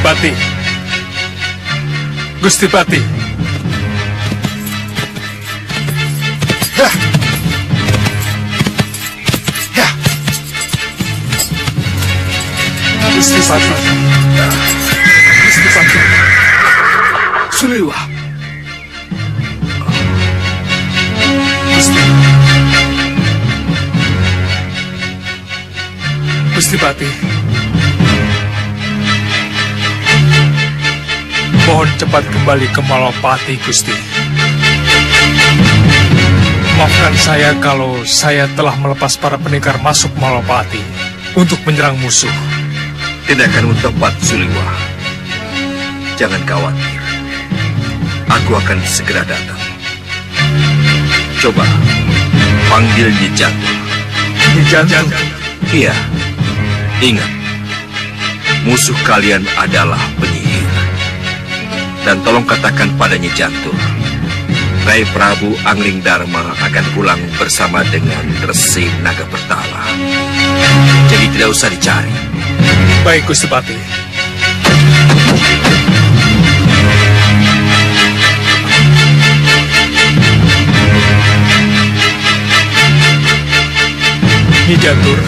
Pati. Gusti Pati. Gusti Pati. Gusti Pati. Suliwa. Gusti Pati. Mohon cepat kembali ke Malopati, Gusti. Maafkan saya kalau saya telah melepas para pendekar masuk Malopati untuk menyerang musuh. Tindakanmu tepat, Suliwa. Jangan khawatir. Aku akan segera datang. Coba, panggil Nyi Jantur. Nyi Jantur? Iya. Ingat, musuh kalian adalah penyihir. Dan tolong katakan pada Nyi Jantur, Rai Prabu Angling Dharma akan pulang bersama dengan Resi Naga Bertala. Jadi tidak usah dicari. Baik, Gusti Pati. Nyi Jantur.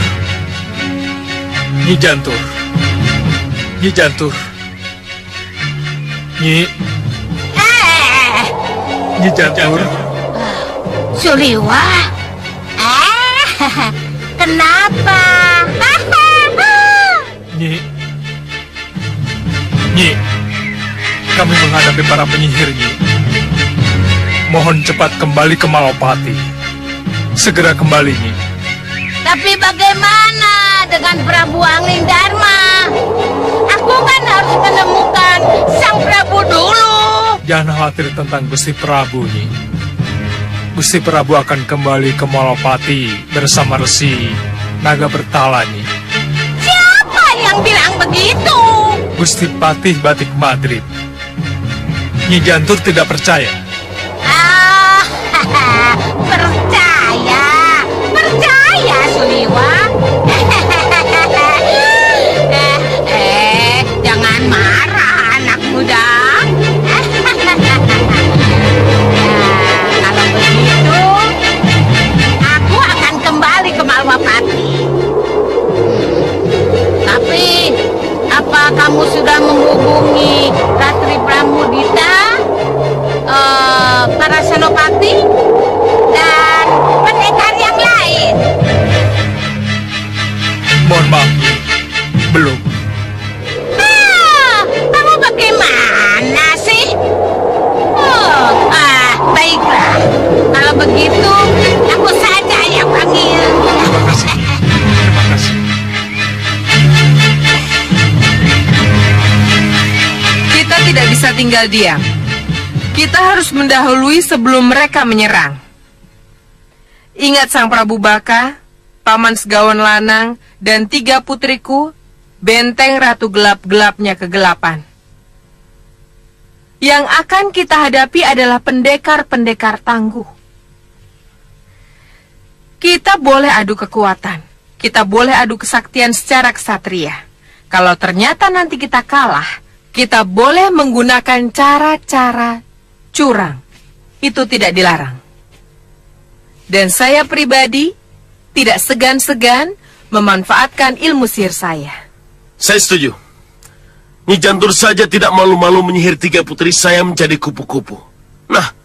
Nyi Jantur. Nyi Jantur. Nyi. Nyi Jantur. Suliwa. Kenapa? Nyi. Nyi. Kami menghadapi para penyihir, Nyi. Mohon cepat kembali ke Malopati. Segera kembali, Nyi. Tapi bagaimana dengan Prabu Angling Dharma? Aku kan harus menemukan Sang Prabu dulu. Jangan khawatir tentang Gusti Prabu, Nyi. Gusti Prabu akan kembali ke Malopati bersama Resi Naga Bertala, Nyi. Siapa yang bilang begitu? Gusti Patih Batik Madrid. Nyi Jantur tidak percaya. Percaya. Percaya, Suliwa. Jangan marah, anak muda. Kalau begitu, aku akan kembali ke Malwapati. Tapi, apa kamu sudah menghubungi Ratri Pramudita, para senopati, dan pendekar yang lain? Mohon maaf, Nyi. Belum. Kamu bagaimana sih? Baiklah. Kalau begitu, aku saja yang panggil. Terima kasih. Terima kasih. Kita tidak bisa tinggal diam. Kita harus mendahului sebelum mereka menyerang. Ingat Sang Prabu Baka, Paman Segawan Lanang, dan 3 putriku, benteng Ratu Gelap-gelapnya kegelapan. Yang akan kita hadapi adalah pendekar-pendekar tangguh. Kita boleh adu kekuatan, kita boleh adu kesaktian secara kesatria. Kalau ternyata nanti kita kalah, kita boleh menggunakan cara-cara curang. Itu tidak dilarang. Dan saya pribadi tidak segan-segan memanfaatkan ilmu sihir saya. Saya setuju. Nyi Jantur saja tidak malu-malu menyihir 3 putri saya menjadi kupu-kupu. Nah,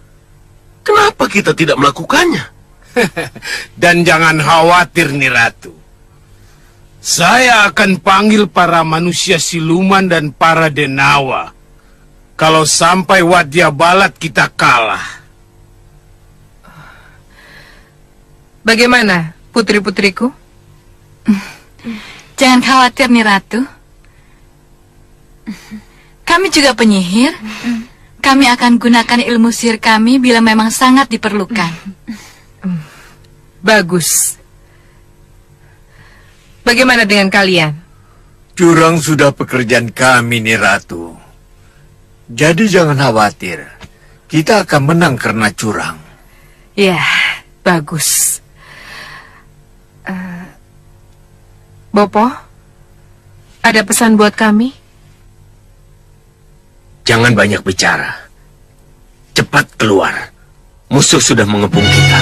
kenapa kita tidak melakukannya? Dan jangan khawatir, Nih Ratu. Saya akan panggil para manusia siluman dan para denawa. Kalau sampai Wadya Balat kita kalah. Bagaimana, putri-putriku? Jangan khawatir, Nih Ratu. Kami juga penyihir. Kami akan gunakan ilmu sihir kami bila memang sangat diperlukan. Bagus. Bagaimana dengan kalian? Curang sudah pekerjaan kami, Nih Ratu. Jadi jangan khawatir. Kita akan menang karena curang. Ya, bagus. Bopo, ada pesan buat kami? Jangan banyak bicara. Cepat keluar. Musuh sudah mengepung kita.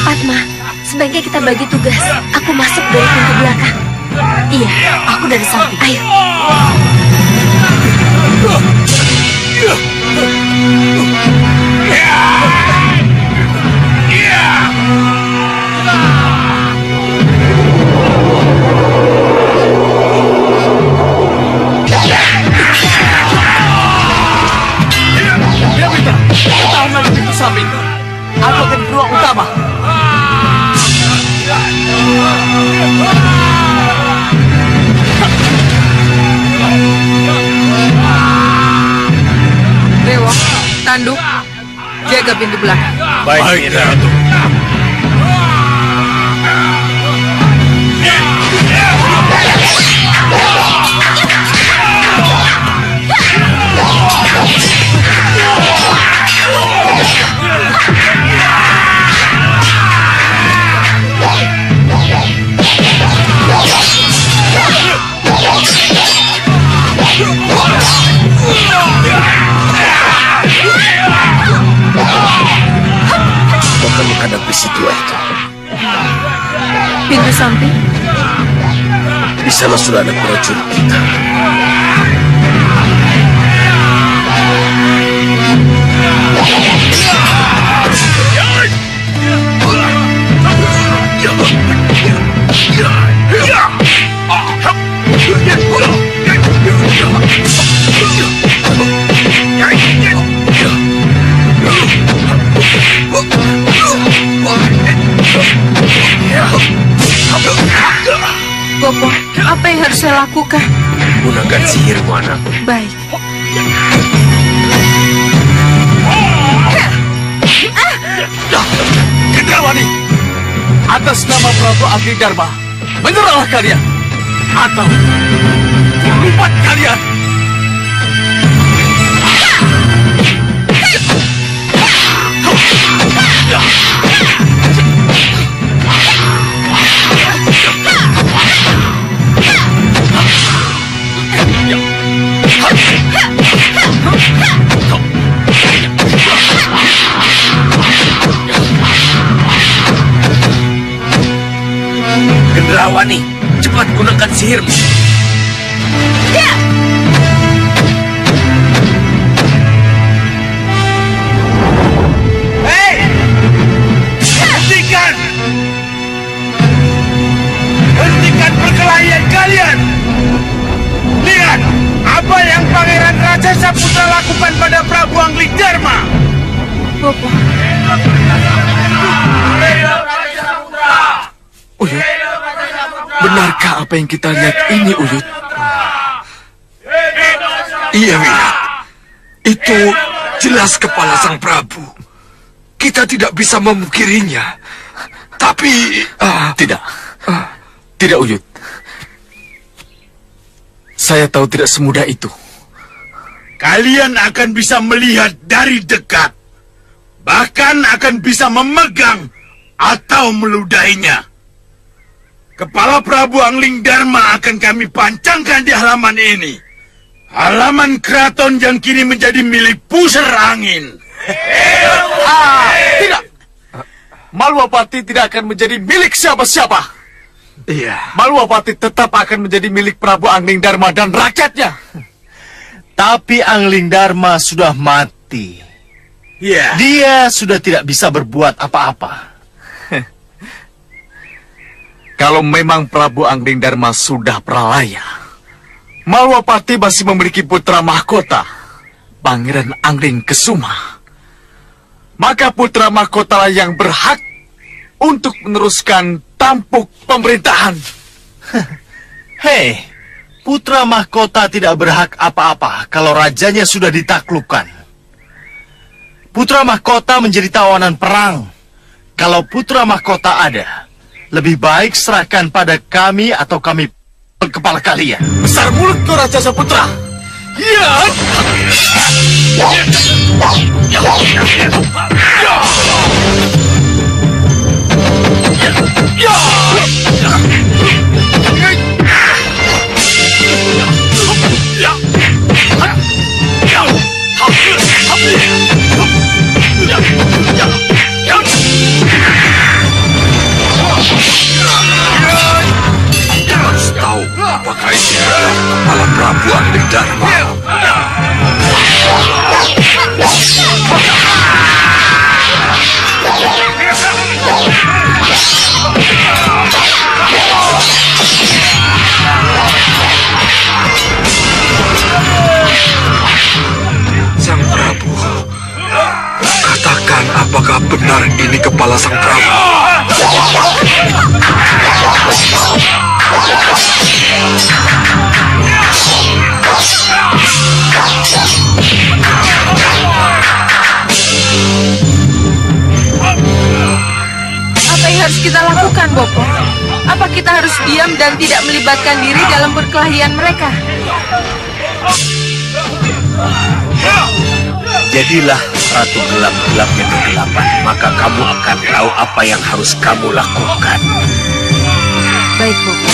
Padma, sebaiknya kita bagi tugas. Aku masuk dari pintu belakang. Iya, aku dari samping. Ayo. Tahan lagi pintu samping. Aku akan ke ruang utama. Dewa, Tanduk, jaga pintu belakang. Baik, Ratu. Akan menghadapi situasi. Pintu samping. Di sana sudah ada prajurit kita. Bopo, apa yang harus saya lakukan? Gunakan sihirmu, anak. Baik. Gendrawani, atas nama Prabu Agridarma, menyerahlah kalian, atau lumpat kalian. Gendrawani, cepat gunakan sihirmu. Hei! Hentikan! Hentikan perkelahian kalian! Lihat apa yang Pangeran Raja Saputra lakukan pada Prabu Anglingdarma! Bopo, Uyut, benarkah apa yang kita lihat ini, Uyut? Iya, Wirat. Itu jelas kepala sang Prabu. Kita tidak bisa memungkirinya. Tapi... Tidak, Uyut. Saya tahu tidak semudah itu. Kalian akan bisa melihat dari dekat. Bahkan akan bisa memegang atau meludahinya. Kepala Prabu Anglingdarma akan kami pancangkan di halaman ini. Halaman keraton yang kini menjadi milik pusar angin. Tidak. Maluapati tidak akan menjadi milik siapa-siapa. Iya. Maluapati tetap akan menjadi milik Prabu Angling Darma dan rakyatnya. Tapi Angling Darma sudah mati. Iya. Dia sudah tidak bisa berbuat apa-apa. Kalau memang Prabu Angling Darma sudah pralaya, Maluapati masih memiliki putra mahkota, Pangeran Angling Kesuma. Maka putra mahkotalah yang berhak untuk meneruskan tampuk pemerintahan. Hei, putra mahkota tidak berhak apa-apa kalau rajanya sudah ditaklukkan. Putra mahkota menjadi tawanan perang. Kalau putra mahkota ada, lebih baik serahkan pada kami atau kami kepala kalian. Besar mulut kau Raja Saputra. Ya. Harus tahu apakah ini adalah kepala Prabu Angling Darma. Sang Prabu, katakan apakah benar ini kepala Sang Prabu? Apa yang harus kita lakukan, Bopo? Apa kita harus diam dan tidak melibatkan diri dalam perkelahian mereka? Jadilah Ratu Gelap-Gelap yang kegelapan, maka kamu akan tahu apa yang harus kamu lakukan. Baik, Bopo.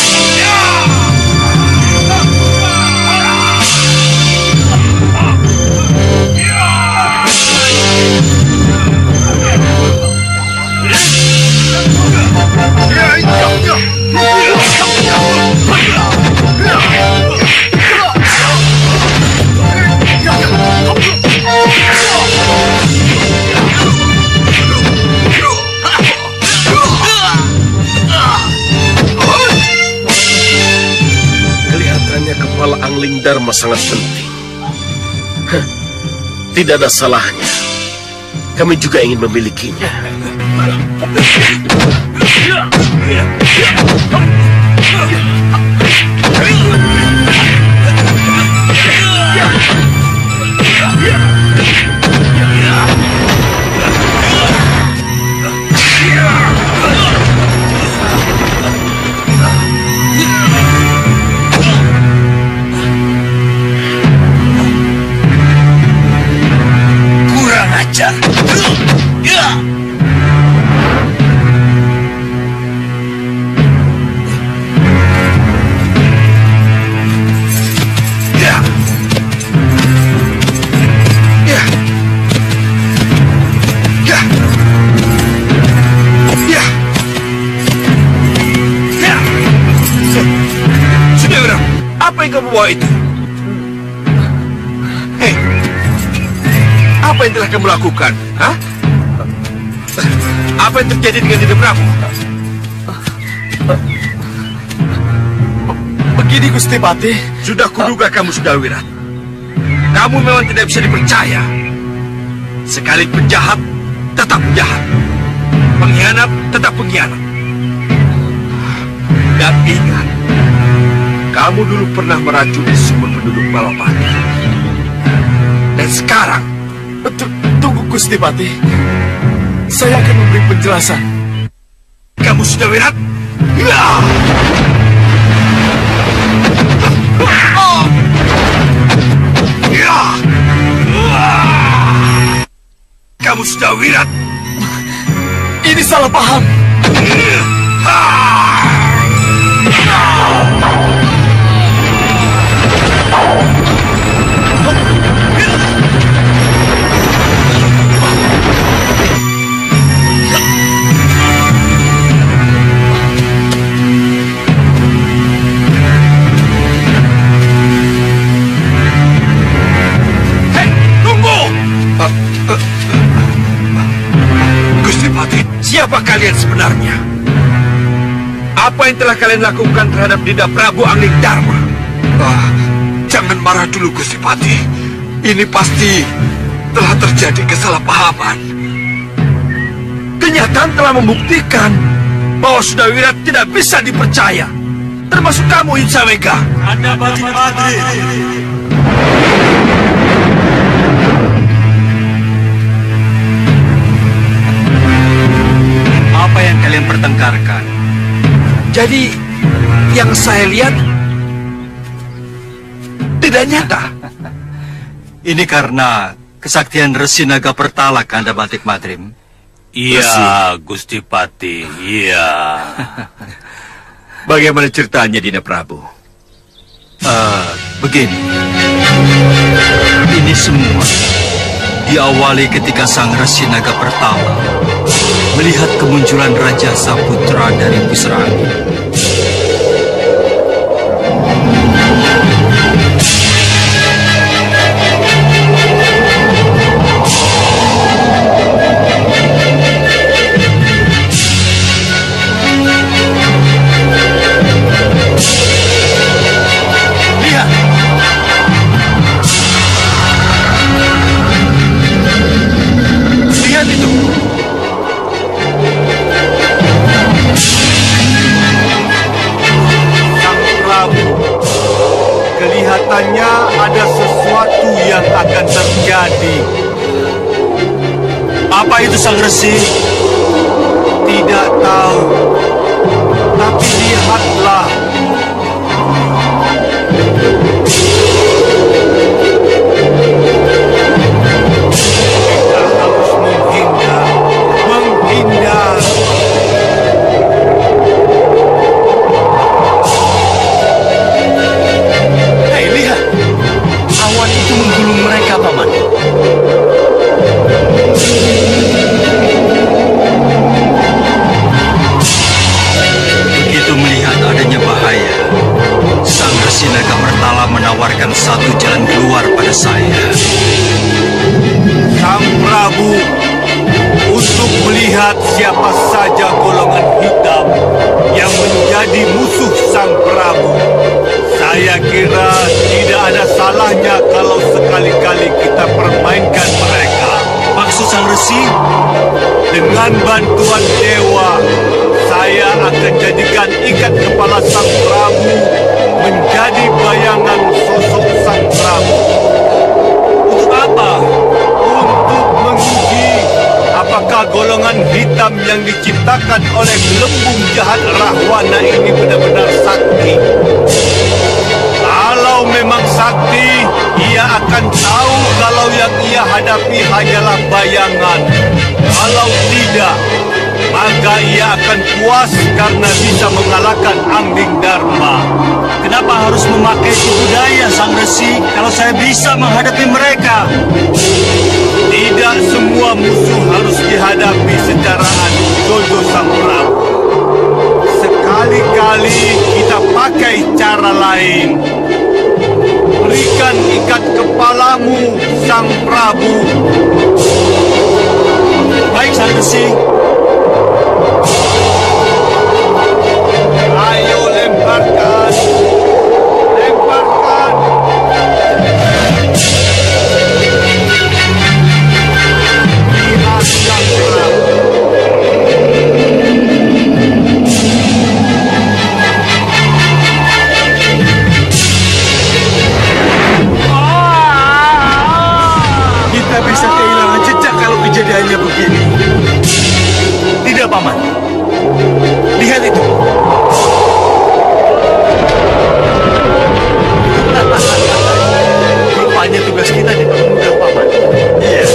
Kelihatannya kepala Angling Darma sangat penting. Tidak ada salahnya. Kami juga ingin memilikinya. Kurang ajar. Sudahlah, apa yang kamu bawa itu? Hei, apa yang telah kamu lakukan? Hah? Apa yang terjadi dengan Dinda Prabu? Begini, Gusti Pati. Sudah kuduga kamu sudah wirat. Kamu memang tidak bisa dipercaya. Sekali penjahat, tetap penjahat. Pengkhianat, tetap pengkhianat. Dan ingat, kamu dulu pernah meracuni semua penduduk Balapati. Dan sekarang, Tunggu, Gusti Pati. Saya akan memberi penjelasan. kamu sudah wirat? Ya! Ya! Kamu sudah wirat? Ini salah paham. siapa kalian sebenarnya? Apa yang telah kalian lakukan terhadap Dinda Prabu Angling Dharma? Jangan marah dulu, Gusti Pati. Ini pasti telah terjadi kesalahpahaman. Kenyataan telah membuktikan bahwa Sudawira tidak bisa dipercaya. Termasuk kamu, Insawega. Anda Batik Madrid. Apa yang kalian pertengkarkan? Jadi, yang saya lihat tidak nyata. Ini karena kesaktian Resi Naga Pertala, Anda Batik Madrim. Iya, Gusti Pati, iya. Bagaimana ceritanya, Dinda Prabu? Begini. Ini semua diawali ketika Sang Resi Naga Pertama melihat kemunculan Raja Saputra dari Pusra Angin. Lihat itu. Sang Prabu, kelihatannya ada sesuatu yang akan terjadi. Apa itu, Sang Resi? Tidak tahu, tapi lihatlah. Kita harus menghindar. Hei, lihat. Awan itu menggulung mereka, Paman. Begitu melihat adanya bahaya, Sang Resi Naga Pertala menawarkan satu jalan keluar pada saya. Sang Prabu, untuk melihat siapa saja golongan hitam yang menjadi musuh Sang Prabu. Saya kira tidak ada salahnya kalau sekali-kali kita permainkan mereka. Maksud Sang Resi? Dengan bantuan dewa, saya akan jadikan ikat kepala Sang Prabu menjadi bayangan sosok Sang Prabu. Untuk apa? Untuk menguji apakah golongan hitam yang diciptakan oleh gelembung jahat Rahwana ini benar-benar sakti. Kalau memang sakti, ia akan tahu kalau yang ia hadapi hanyalah bayangan. Kalau tidak, maka ia akan puas karena bisa mengalahkan Angling Dharma. Kenapa harus memakai tipu daya, Sang Resi, kalau saya bisa menghadapi mereka? Tidak semua musuh harus dihadapi secara adu jojo, Sang Prabu. Sekali-kali kita pakai cara lain. Berikan ikat kepalamu, Sang Prabu. Baik, Sang Resi. Ayo lemparkan. Lemparkan. Lihat, Sang Prabu. Kita bisa kehilangan jejak kalau kejadiannya begini. Tidak, Paman. Lihat itu. Rupanya tugas kita dipermudah, Paman. Iya.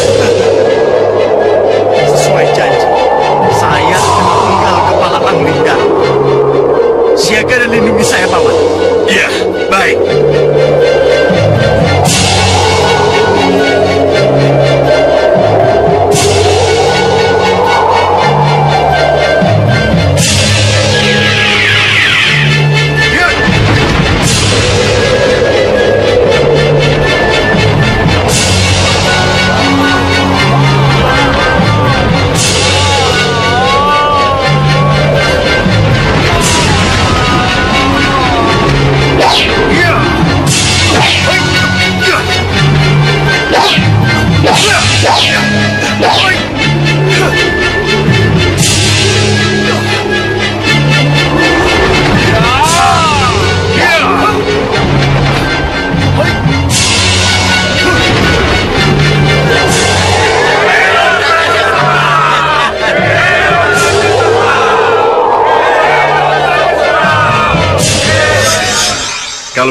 Sesuai janji, saya akan penggal kepala Angling Dharma. Siaga dan lindungi saya, Paman. Iya, baik.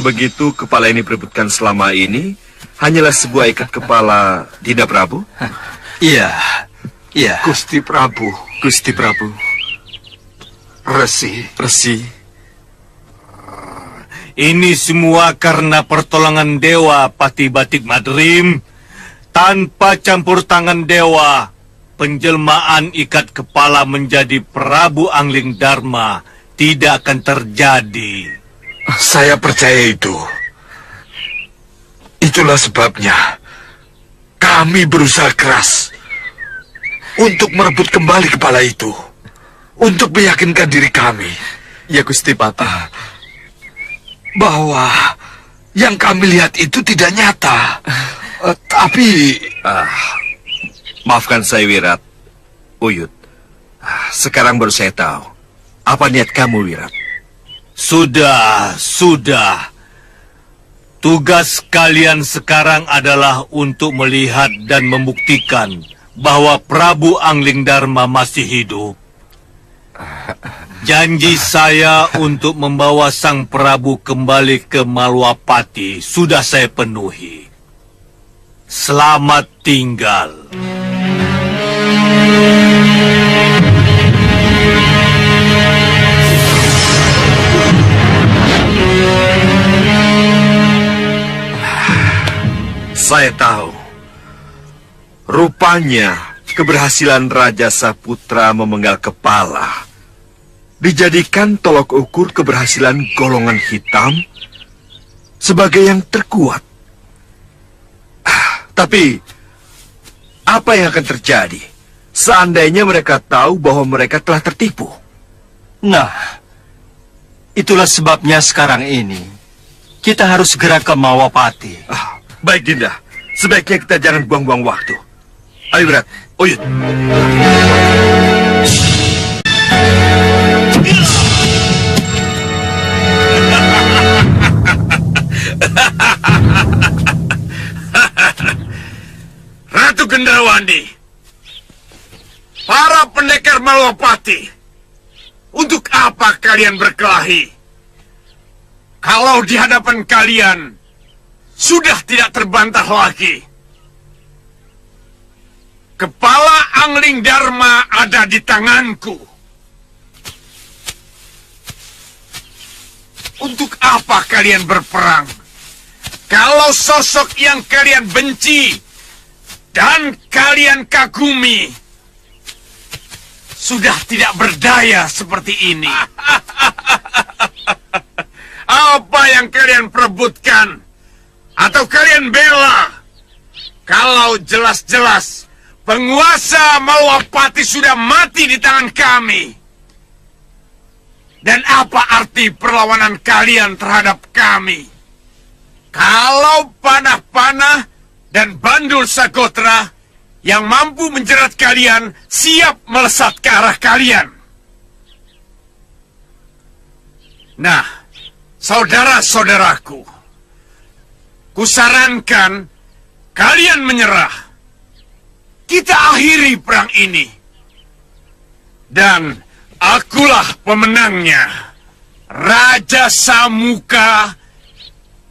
begitu, kepala yang diperebutkan selama ini hanyalah sebuah ikat kepala Dinda Prabu? Iya, iya. Gusti Prabu. Gusti Prabu. Resi. Ini semua karena pertolongan Dewa Pati Batik Madrim. Tanpa campur tangan Dewa, penjelmaan ikat kepala menjadi Prabu Angling Dharma tidak akan terjadi. Saya percaya itu. Itulah sebabnya kami berusaha keras untuk merebut kembali kepala itu, untuk meyakinkan diri kami, Ya Gusti Pati. bahwa yang kami lihat itu tidak nyata. Tapi Maafkan saya, Wirat. Uyut. Sekarang baru saya tahu. Apa niat kamu, Wirat? Sudah. Tugas kalian sekarang adalah untuk melihat dan membuktikan bahwa Prabu Angling Dharma masih hidup. Janji saya untuk membawa Sang Prabu kembali ke Malwapati sudah saya penuhi. Selamat tinggal. Saya tahu. Rupanya keberhasilan Raja Saputra memenggal kepala dijadikan tolok ukur keberhasilan golongan hitam sebagai yang terkuat. Tapi apa yang akan terjadi seandainya mereka tahu bahwa mereka telah tertipu? Nah, itulah sebabnya sekarang ini kita harus segera ke Malwapati. Baik, Dinda. Sebaiknya kita jangan buang-buang waktu. Ayo, Wirat. Uyut. Ratu Gendrawandi, para pendekar Malwapati, untuk apa kalian berkelahi? Kalau di hadapan kalian sudah tidak terbantah lagi. Kepala Angling Dharma ada di tanganku. Untuk apa kalian berperang? Kalau sosok yang kalian benci dan kalian kagumi sudah tidak berdaya seperti ini. Apa yang kalian perebutkan atau kalian bela? Kalau jelas-jelas penguasa Malwapati sudah mati di tangan kami. Dan apa arti perlawanan kalian terhadap kami? Kalau panah-panah dan bandul Sagotra yang mampu menjerat kalian siap melesat ke arah kalian. Nah, saudara-saudaraku, kusarankan kalian menyerah. Kita akhiri perang ini. Dan akulah pemenangnya, Raja Samuka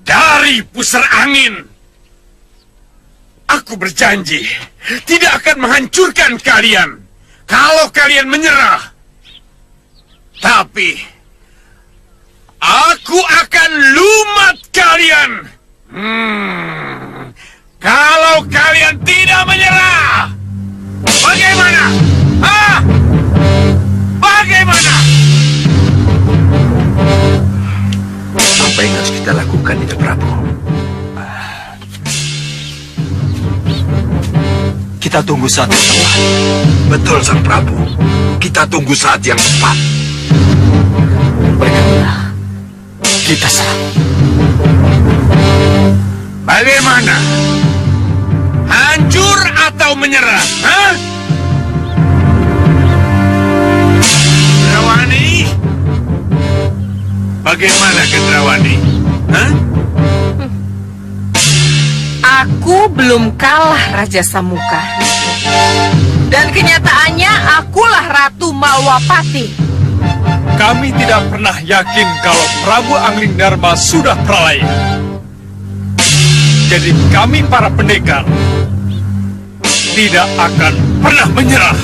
dari Pusar Angin. Aku berjanji tidak akan menghancurkan kalian kalau kalian menyerah. Tapi aku akan lumat kalian. Kalau kalian tidak menyerah, bagaimana? Hah? Bagaimana? Apa yang harus kita lakukan, Dinda Prabu? Kita tunggu saat yang tepat. betul Sang Prabu. Kita tunggu saat yang tepat. Baiklah, kita serang. Bagaimana? Hancur atau menyerah? Hah? Gendrawani? Bagaimana, Gendrawani? Hah? Aku belum kalah, Raja Samuka. Dan kenyataannya akulah Ratu Malwapati. Kami tidak pernah yakin kalau Prabu Angling Darma sudah pralaya. Jadi kami para pendekar tidak akan pernah menyerah.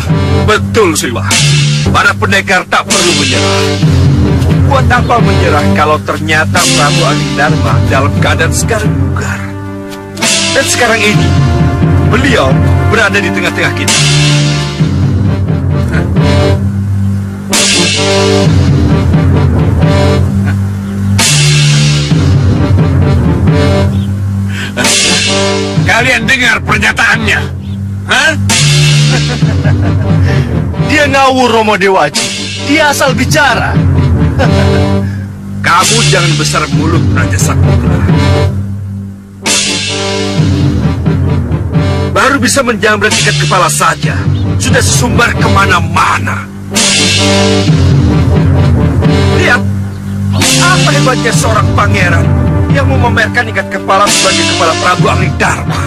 Betul, Siwa. Para pendekar tak perlu menyerah. Buat apa menyerah kalau ternyata Prabu Angling Darma dalam keadaan segar bugar? Dan sekarang ini, beliau berada di tengah-tengah kita. Kalian dengar pernyataannya? Hah? Dia ngawur, Romo Dewaji. Dia asal bicara. Kamu jangan besar mulut, Raja Sakutra. Baru bisa menjamret ikat kepala saja, sudah sesumbar kemana-mana. Lihat, apa hebatnya seorang pangeran yang memamerkan ikat kepala sebagai kepala Prabu Angling Darma.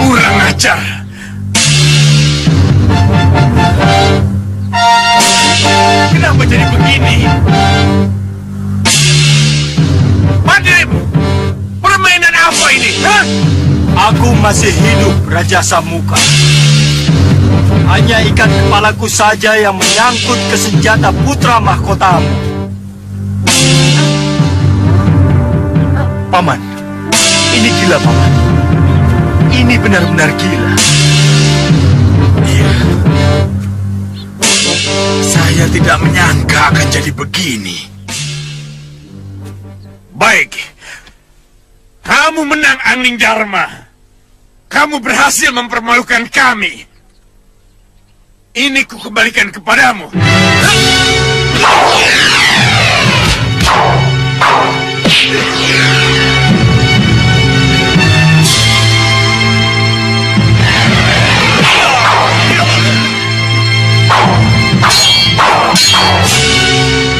Kurang ajar. Kenapa jadi begini? Madrim, permainan apa ini? Hah? Aku masih hidup, Raja Samuka. Hanya ikat kepalaku saja yang menyangkut ke senjata putra mahkotamu. Paman, ini gila, Paman. Ini benar-benar gila. Iya. Saya tidak menyangka akan jadi begini. Baik. Kamu menang, Angling Darma. Kamu berhasil mempermalukan kami. Ini kukembalikan kepadamu.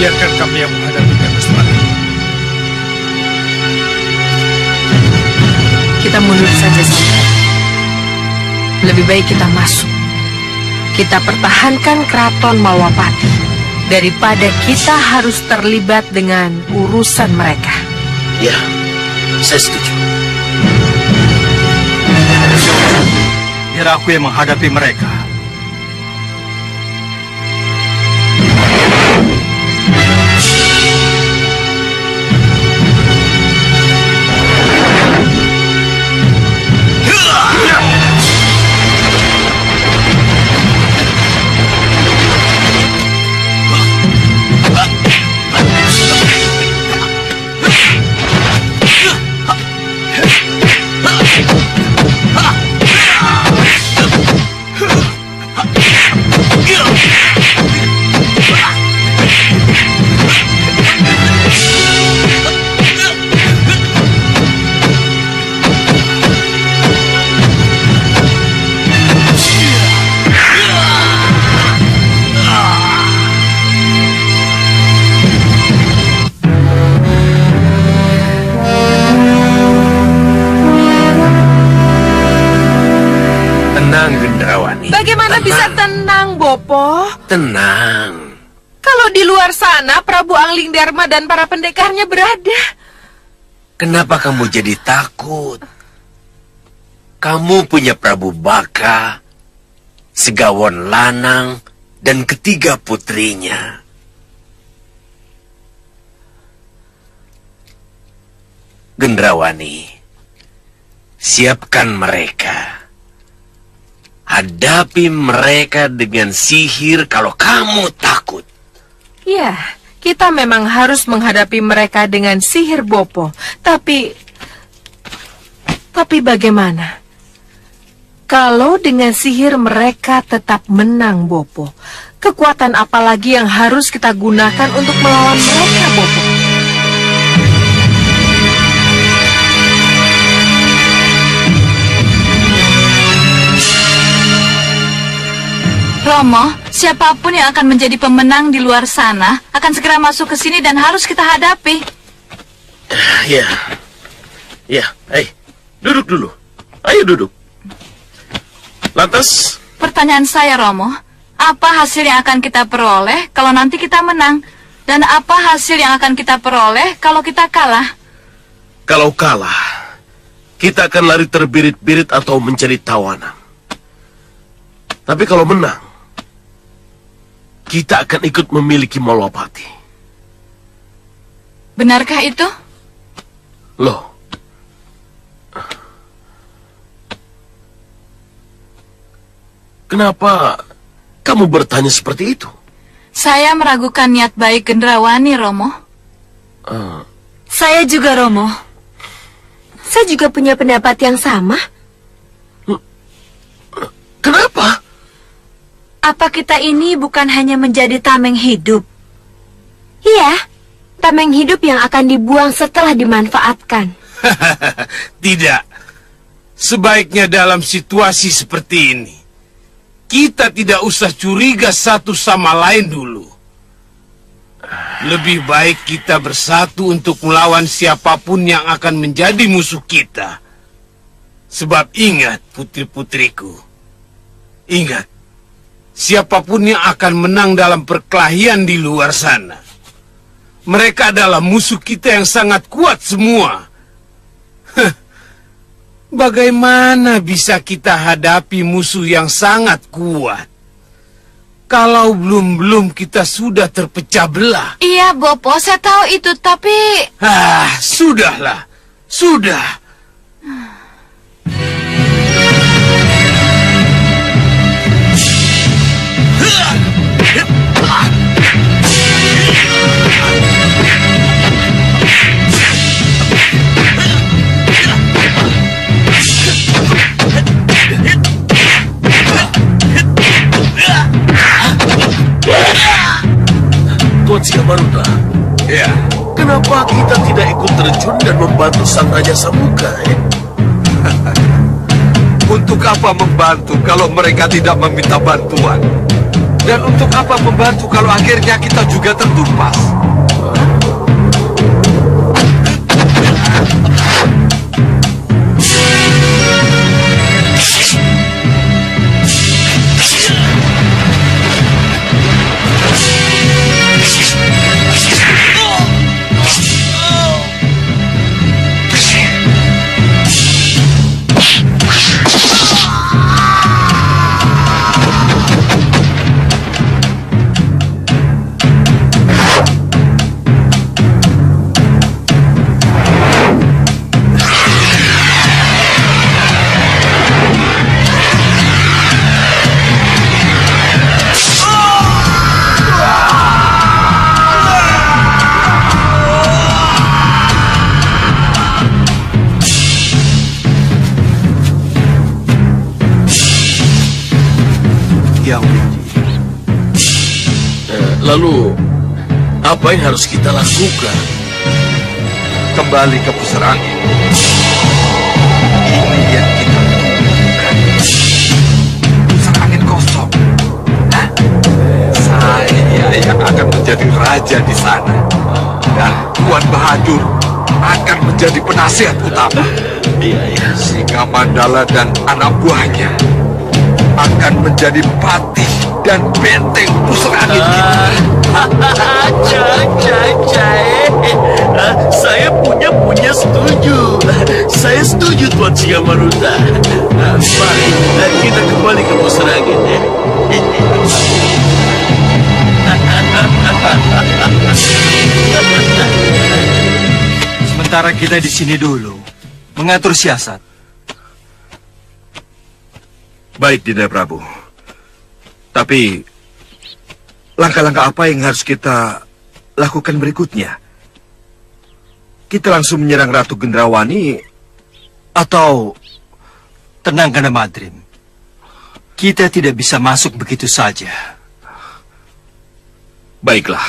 Biarkan kami yang menghadapinya, Gusti Ratu. Kita mundur saja, saudara. Lebih baik kita masuk. Kita pertahankan keraton Malwapati daripada kita harus terlibat dengan urusan mereka. Ya, saya setuju. Biar aku yang menghadapi mereka. Tenang, Gendrawani. Bagaimana bisa tenang, Bopo? Tenang. Kalau di luar sana Prabu Angling Darma dan para pendekarnya berada. Kenapa kamu jadi takut? Kamu punya Prabu Baka, Segawon Lanang, dan ketiga putrinya. Gendrawani, siapkan mereka. Hadapi mereka dengan sihir kalau kamu takut. Ya, kita memang harus menghadapi mereka dengan sihir, Bopo. Tapi bagaimana? Kalau dengan sihir mereka tetap menang, Bopo, kekuatan apa lagi yang harus kita gunakan untuk melawan mereka, Bopo? Romo, siapapun yang akan menjadi pemenang di luar sana akan segera masuk ke sini dan harus kita hadapi. Ya. Ya, duduk dulu. Ayo duduk. Lantas, Pertanyaan saya, Romo, apa hasil yang akan kita peroleh kalau nanti kita menang? Dan apa hasil yang akan kita peroleh kalau kita kalah? kalau kalah, kita akan lari terbirit-birit atau menjadi tawanan. Tapi kalau menang, kita akan ikut memiliki Malwapati. Benarkah itu? Loh, kenapa kamu bertanya seperti itu? Saya meragukan niat baik Gendrawani, Romo. Saya juga, Romo. Saya juga punya pendapat yang sama. Kenapa? Apa kita ini bukan hanya menjadi tameng hidup? Iya, tameng hidup yang akan dibuang setelah dimanfaatkan. Tidak. Sebaiknya dalam situasi seperti ini, kita tidak usah curiga satu sama lain dulu. Lebih baik kita bersatu untuk melawan siapapun yang akan menjadi musuh kita. Sebab ingat, putri-putriku, ingat, siapapun yang akan menang dalam perkelahian di luar sana, mereka adalah musuh kita yang sangat kuat semua. Bagaimana bisa kita hadapi musuh yang sangat kuat kalau belum kita sudah terpecah belah? Iya, Bopo, saya tahu itu, tapi... Sudahlah. Sudah. Tuan Siamaruta, Ya, kenapa kita tidak ikut terjun dan membantu sang Raja Samuka? untuk apa membantu kalau mereka tidak meminta bantuan? Dan untuk apa membantu kalau akhirnya kita juga tertumpas? Lalu, apa yang harus kita lakukan? Kembali ke pusar angin. Ini yang kita butuhkan. Pusar angin kosong. Hah? Saya yang akan menjadi raja di sana. Dan Tuan Bahadur akan menjadi penasihat utama. Iya. Singa Mandala dan anak buahnya akan menjadi patih dan benteng pusar angin kita. Saya punya setuju. Saya setuju, Tuan Siamaruta. Mari kita kembali ke pusar angin. Sementara kita di sini dulu, mengatur siasat. Baik, Dinda Prabu. Tapi, langkah-langkah apa yang harus kita lakukan berikutnya? Kita langsung menyerang Ratu Gendrawani, atau... Tenang, Kanda Madrim. Kita tidak bisa masuk begitu saja. Baiklah.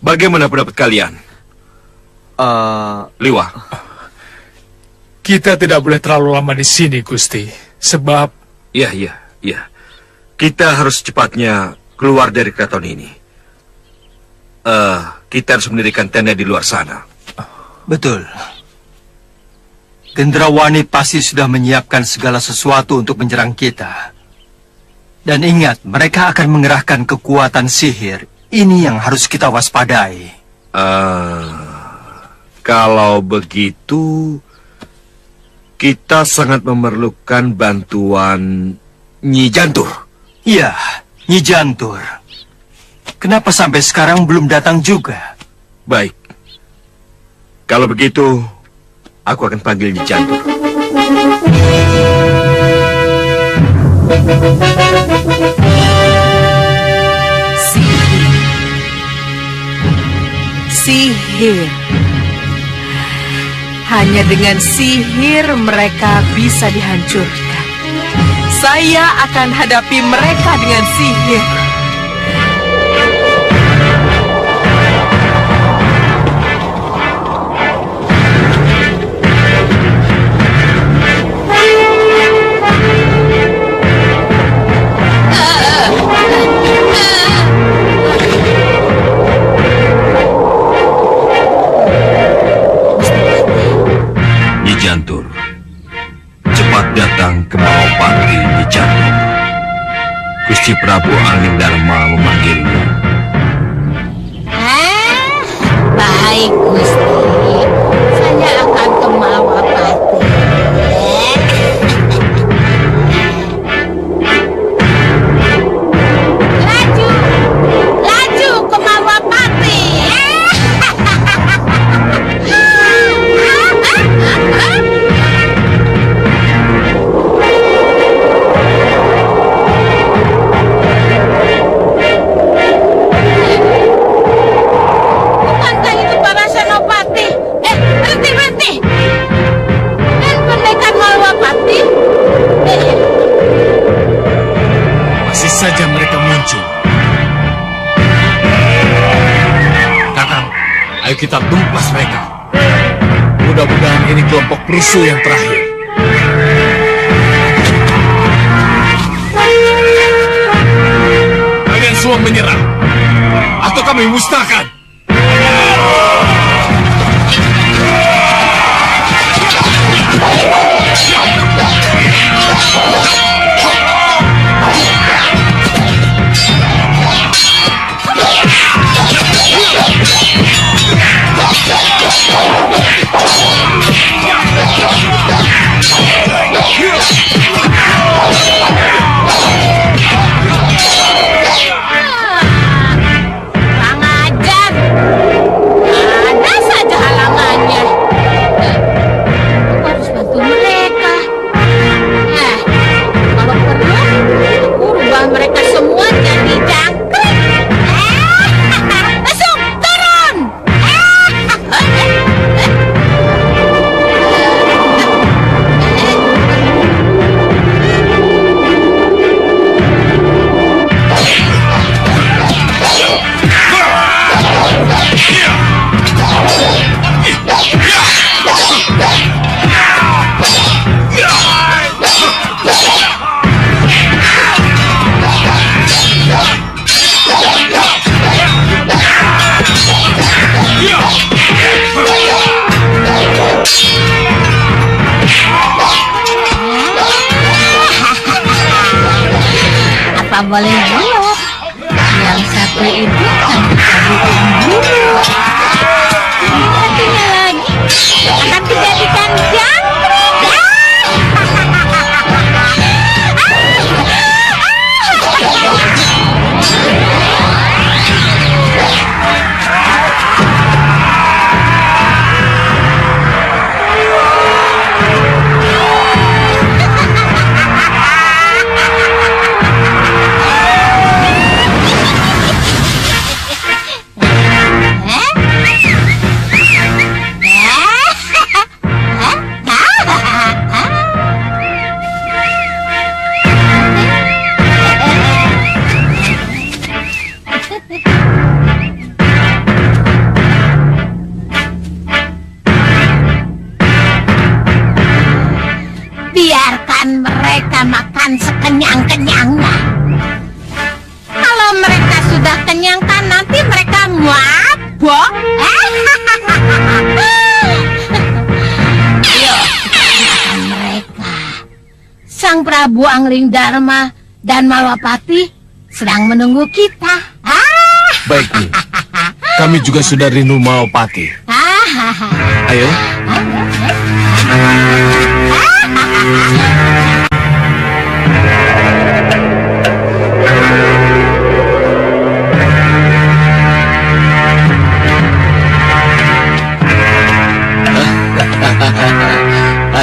Bagaimana pendapat kalian? Liwa. Kita tidak boleh terlalu lama di sini, Gusti. Sebab... Iya. Kita harus cepatnya keluar dari keraton ini. Kita harus mendirikan tenda di luar sana. Betul. Gendrawani pasti sudah menyiapkan segala sesuatu untuk menyerang kita. Dan ingat, mereka akan mengerahkan kekuatan sihir. Ini yang harus kita waspadai. Kalau begitu, kita sangat memerlukan bantuan Nyi Jantur. Iya, Nyi Jantur. Kenapa sampai sekarang belum datang juga? Baik. Kalau begitu, aku akan panggil Nyi Jantur. Sihir. Hanya dengan sihir mereka bisa dihancurkan. Saya akan hadapi mereka dengan sihir. Jantur, cepat datang ke Malopati Nyi Jantur. Gusti Prabu Angling Darma memanggilmu. Baik, Gusti. Saya akan ke Malopati. Laju ke Malopati. Bukankah itu para senopati? Berhenti. Dan pendekar Malwapati? Masih saja mereka muncul. Kakang, ayo kita tumpas mereka. Mudah-mudahan ini kelompok perusuh yang terakhir. Kalian semua menyerah, atau kami musnahkan. Kurang ajar. Ada saja halangannya. Aku harus bantu mereka. Kalau perlu, aku rubah mereka semua jadi jangkrik. Langsung turun. Apa boleh bulog? Yang satu itu akan dijadikan bulu. Yang satunya lagi akan dijadikan jangkrik. Biarkan mereka makan sekenyang-kenyangnya. Bayangkan nanti mereka mabok. Ayo, kita kalahkan mereka. Sang Prabu Angling Dharma dan Malwapati sedang menunggu kita. Baik, Nyi. Kami juga sudah rindu Malwapati. Ayo.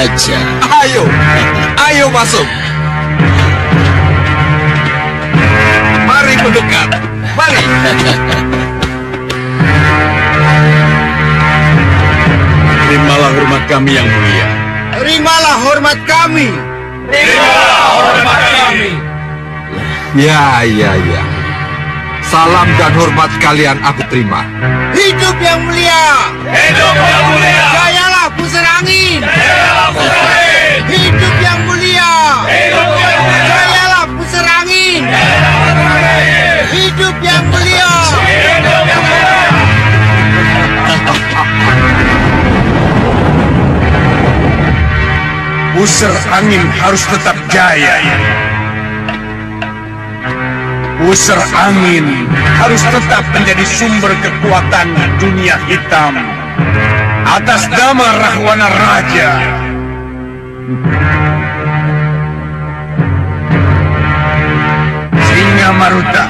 Aja. Ayo masuk. Mari mendekat. Mari. Terimalah hormat kami yang mulia. Terimalah hormat kami. Ya. Salam dan hormat kalian aku terima. Hidup yang mulia. Jayalah pusar angin. Hidup yang mulia. Jayalah pusar angin. Hidup yang mulia. Pusar angin harus tetap jaya. Pusar angin harus tetap menjadi sumber kekuatan dunia hitam atas nama Rahwana Raja. Singa Maruta.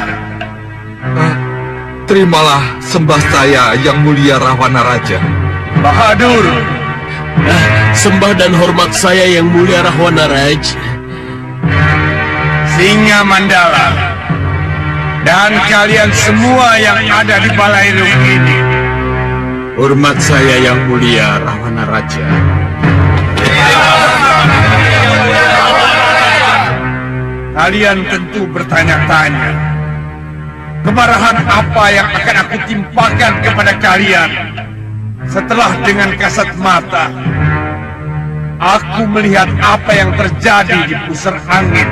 Terimalah sembah saya yang mulia Rahwana Raja. Bahadur. Sembah dan hormat saya yang mulia Rahwana Raj. Singa Mandala. Dan kalian semua yang ada di Balairung ini. Hormat saya yang mulia Rahwana Raja. Kalian tentu bertanya-tanya, kemarahan apa yang akan aku timpakan kepada kalian setelah dengan kasat mata aku melihat apa yang terjadi di pusar angin.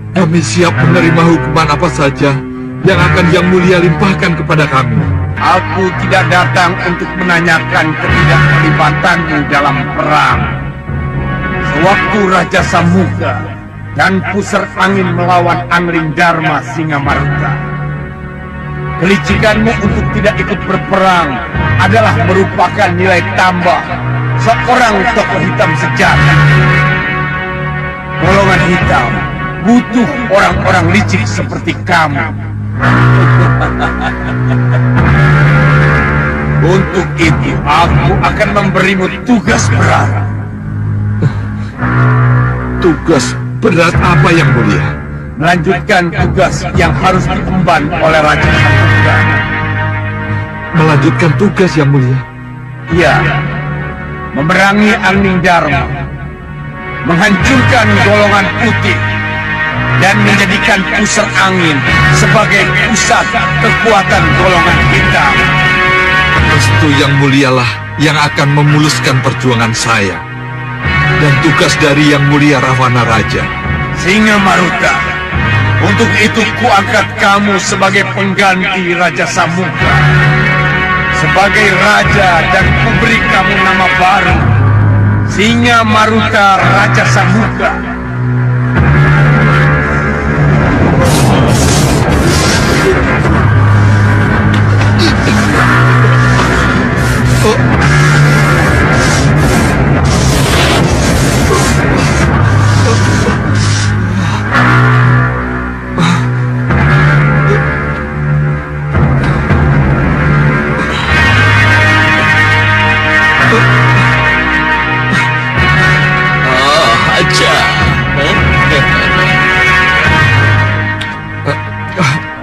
Kami siap menerima hukuman apa saja yang akan Yang Mulia limpahkan kepada kami. Aku tidak datang untuk menanyakan ketidakterlibatanmu dalam perang. Sewaktu Raja Samuka dan pusar angin melawan Angling Dharma Singa Maruta, kelicikanmu untuk tidak ikut berperang adalah merupakan nilai tambah seorang tokoh hitam sejati. Golongan hitam butuh orang-orang licik seperti kamu. Untuk itu, aku akan memberimu tugas berat. Tugas berat apa Yang Mulia? Melanjutkan tugas yang harus diemban oleh Raja Samuka. Melanjutkan tugas Yang Mulia? Iya, memerangi Angling Dharma, menghancurkan golongan putih, dan menjadikan pusar angin sebagai pusat kekuatan golongan hitam. Restu Yang Mulialah yang akan memuluskan perjuangan saya. Dan tugas dari Yang Mulia Rahwana Raja. Singa Maruta, untuk itu kuangkat kamu sebagai pengganti Raja Samuka. Sebagai raja dan kuberi kamu nama baru, Singa Maruta Raja Samuka.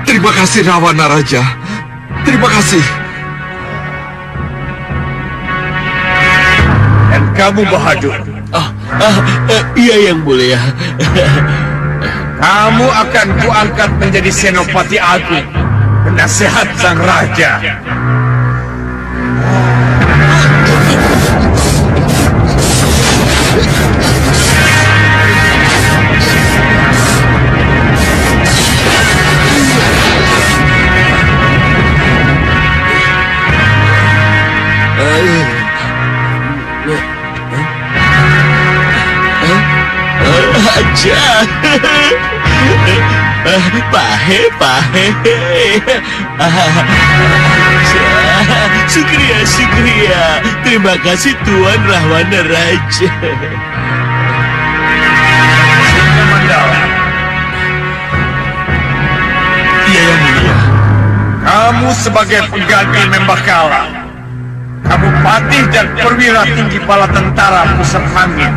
Terima kasih Rahwana Raja. Terima kasih. Dan kamu Bahadur. Iya Yang Mulia. Kamu akan kuangkat menjadi Senopati Agung, penasehat sang raja. Raja. Pahe. Syukria. Terima kasih Tuan Rahwana Raja. Singa Mandala. Iya, Yang Mulia. Kamu sebagai pengganti Membakala, kamu patih dan perwira tinggi bala tentara pusat angin.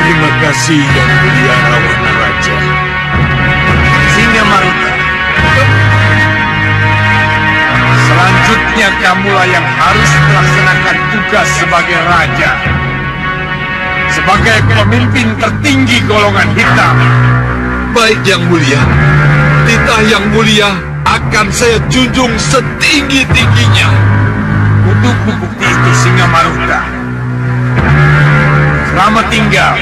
Terima kasih Yang Mulia Rahwana Raja. Singa Maruta. Selanjutnya kamulah yang harus melaksanakan tugas sebagai raja. Sebagai pemimpin tertinggi golongan hitam. Baik Yang Mulia. Titah Yang Mulia akan saya junjung setinggi-tingginya. Untuk bukti itu Singa Maruta. Selamat tinggal.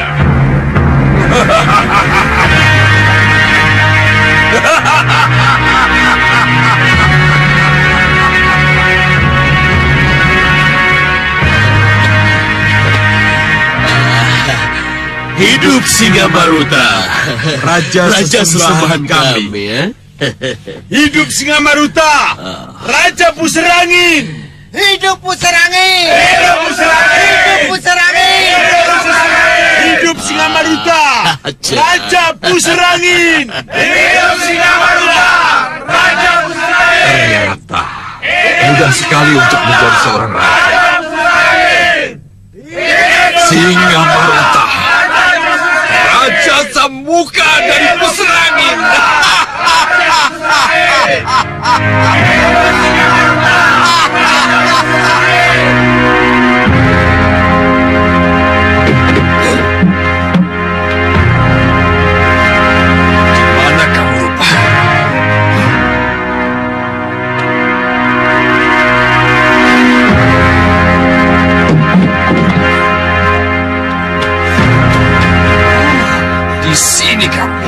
Hidup Singa Maruta, Raja sesembahan kami. Ya? Hidup Singa Maruta, Raja Pusar Angin. Hidup Pusar Angin! Hidup Pusar Angin! Hidup Pusar Angin! Hidup Singa Maruta, Raja Pusar Angin. Hidup Singa Maruta, Raja Pusar Angin. Ternyata mudah sekali untuk menjadi seorang raja. Singa Maruta, Raja Samuka dari Pusar Angin. Mana kamu, Rupa? Di sini kamu.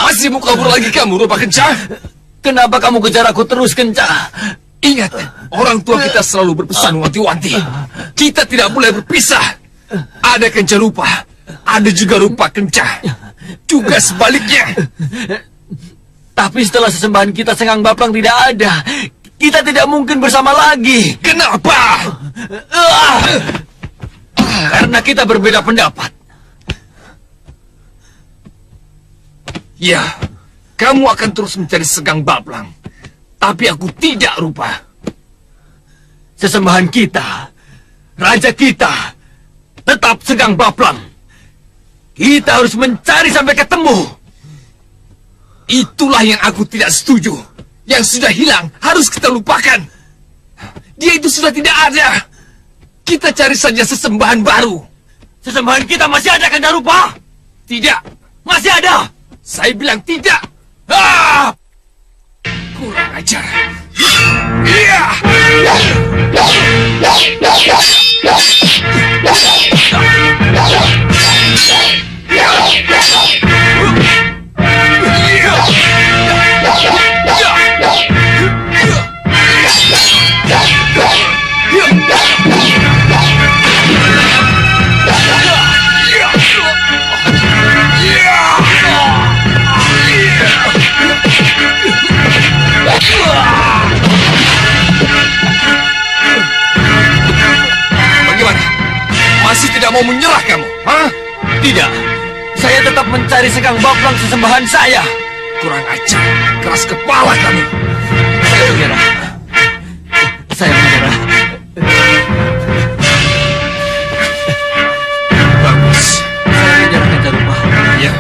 Masih mau kabur lagi kamu, Rupa Kencah? Kenapa kamu kejar aku terus, Kencah? Ingat, orang tua kita selalu berpesan wanti-wanti. Kita tidak boleh berpisah. Ada Kencah Rupa, ada juga Rupa Kencah. Juga sebaliknya. Tapi setelah sesembahan kita Senggang Baplang tidak ada, kita tidak mungkin bersama lagi. Kenapa? Karena kita berbeda pendapat. Ya, kamu akan terus mencari Senggang Baplang. Tapi aku tidak, Rupa. Sesembahan kita, raja kita, tetap Senggang Baplang. Kita harus mencari sampai ketemu. Itulah yang aku tidak setuju. Yang sudah hilang harus kita lupakan. Dia itu sudah tidak ada. Kita cari saja sesembahan baru. Sesembahan kita masih ada, kan, Rupa? Tidak. Masih ada. Saya bilang tidak. Kurang ajar. Iya. Bagaimana? Masih tidak mau menyerah kamu? Hah? Tidak. Saya tetap mencari Senggang Baplang sesembahan saya. Kurang ajar. Keras kepala kamu. Saya menyerah. Saya menyerah. Bagus. Saya menyerah, Kanda Rupa. Ya.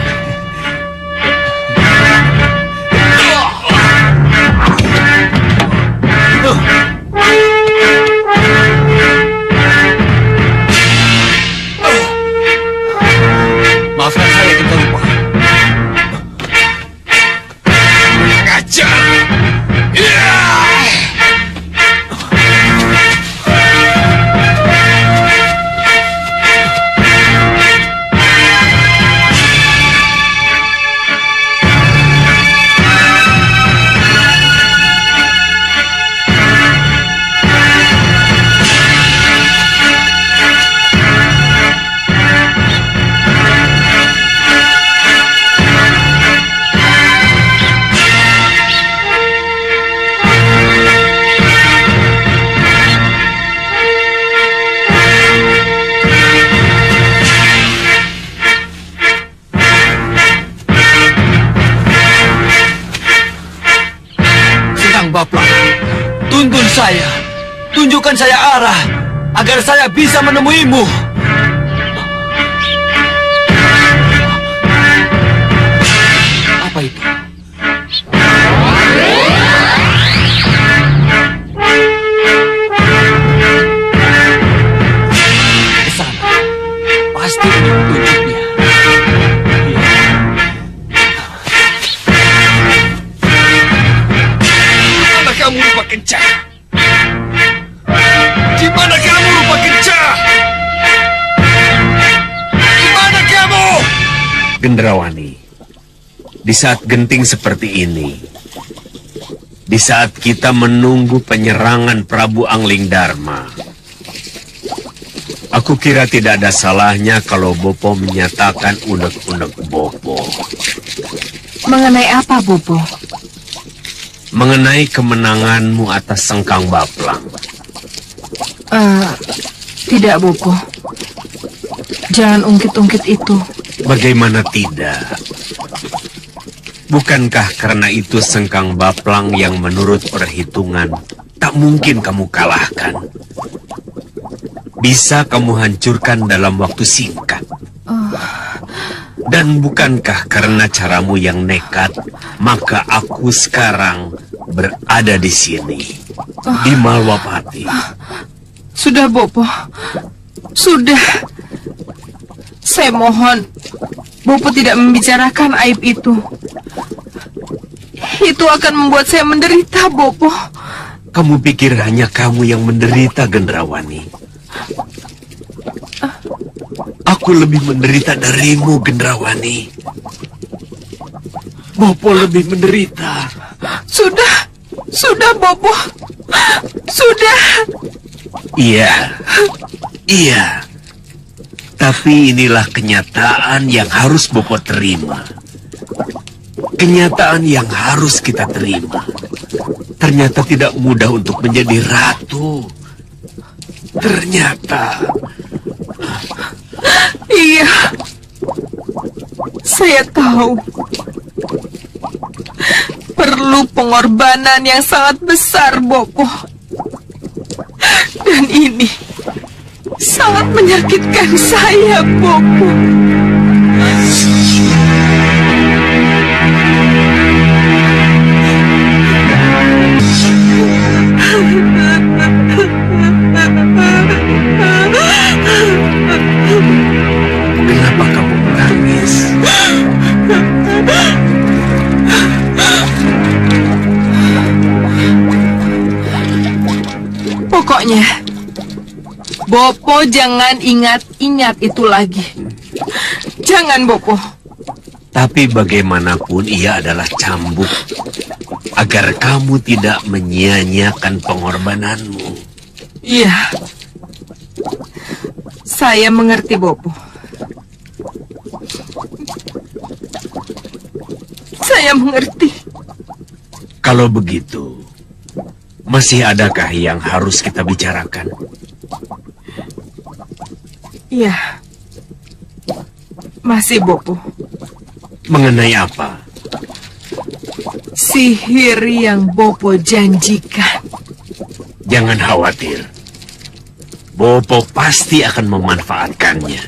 tunjukkan saya arah agar saya bisa menemuimu. Apa itu? Ke sana. Pasti ini petunjuknya. Mana kamu rupa kencang? Di mana kamu rupa kencang? Di mana kamu? Gendrawani, di saat genting seperti ini, di saat kita menunggu penyerangan Prabu Angling Dharma, aku kira tidak ada salahnya kalau Bopo menyatakan unek-unek Bopo. Mengenai apa, Bopo? Mengenai kemenanganmu atas Sengkang Baplang. Tidak, Bopo. Jangan ungkit-ungkit itu. Bagaimana tidak? Bukankah karena itu Sengkang Baplang yang menurut perhitungan tak mungkin kamu kalahkan? Bisa kamu hancurkan dalam waktu singkat. Dan bukankah karena caramu yang nekat, maka aku sekarang berada di sini, di Malwapati. Sudah, Bopo. Sudah. Saya mohon, Bopo tidak membicarakan aib itu. Itu akan membuat saya menderita, Bopo. Kamu pikir hanya kamu yang menderita, Gendrawani? Aku lebih menderita darimu, Gendrawani. Bopo lebih menderita. Sudah, Bopo. Sudah. Iya. Tapi inilah kenyataan yang harus Bopo terima. Kenyataan yang harus kita terima. Ternyata tidak mudah untuk menjadi ratu. Ternyata. Iya. Saya tahu. Perlu pengorbanan yang sangat besar, Bopo. Dan ini sangat menyakitkan saya, Bopo. Kenapa kamu menangis? Pokoknya, Bopo jangan ingat-ingat itu lagi. Jangan, Bopo. Tapi bagaimanapun ia adalah cambuk. Agar kamu tidak menyia-nyiakan pengorbananmu. Iya. Saya mengerti, Bopo. Saya mengerti. Kalau begitu, masih adakah yang harus kita bicarakan? Iya. Masih, Bopo. Mengenai apa? Sihir yang Bopo janjikan. Jangan khawatir. Bopo pasti akan memanfaatkannya.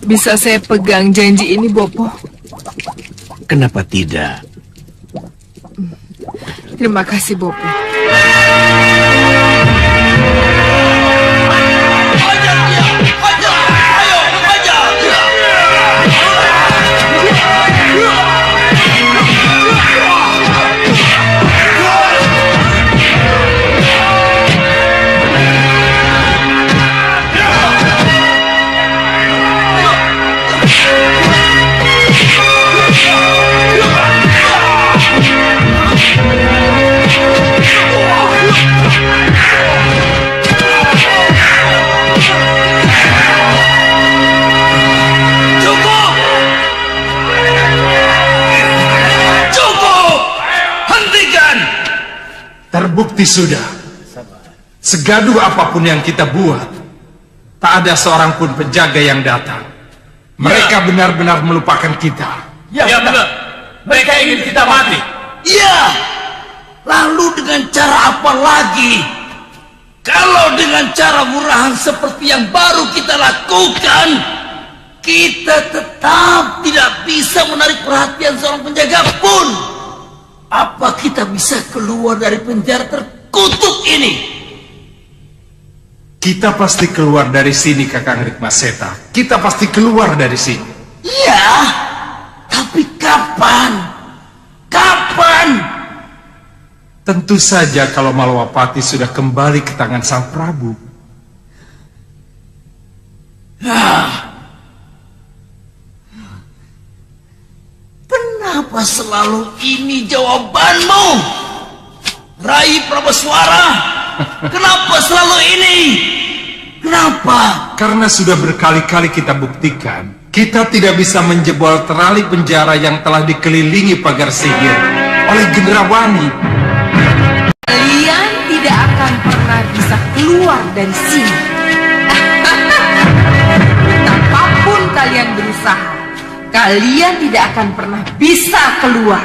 Bisa saya pegang janji ini, Bopo? Kenapa tidak? Terima kasih, Bopo. Terbukti sudah. Segaduh apapun yang kita buat, tak ada seorang pun penjaga yang datang. Mereka benar-benar melupakan kita. Ya benar. Mereka ingin kita mati. Iya. Lalu dengan cara apa lagi? Kalau dengan cara murahan seperti yang baru kita lakukan, kita tetap tidak bisa menarik perhatian seorang penjaga pun. Apa kita bisa keluar dari penjara terkutuk ini? Kita pasti keluar dari sini, Kakang Rikmaseta. Kita pasti keluar dari sini. Iya, tapi kapan? Kapan? Tentu saja kalau Malawapati sudah kembali ke tangan Sang Prabu. Kenapa selalu ini jawabanmu? Rai Prabeswara, kenapa selalu ini? Kenapa? Karena sudah berkali-kali kita buktikan, kita tidak bisa menjebol terali penjara yang telah dikelilingi pagar sihir oleh Gendrawani. Kalian tidak akan pernah bisa keluar dari sini. Betapapun kalian berusaha, kalian tidak akan pernah bisa keluar.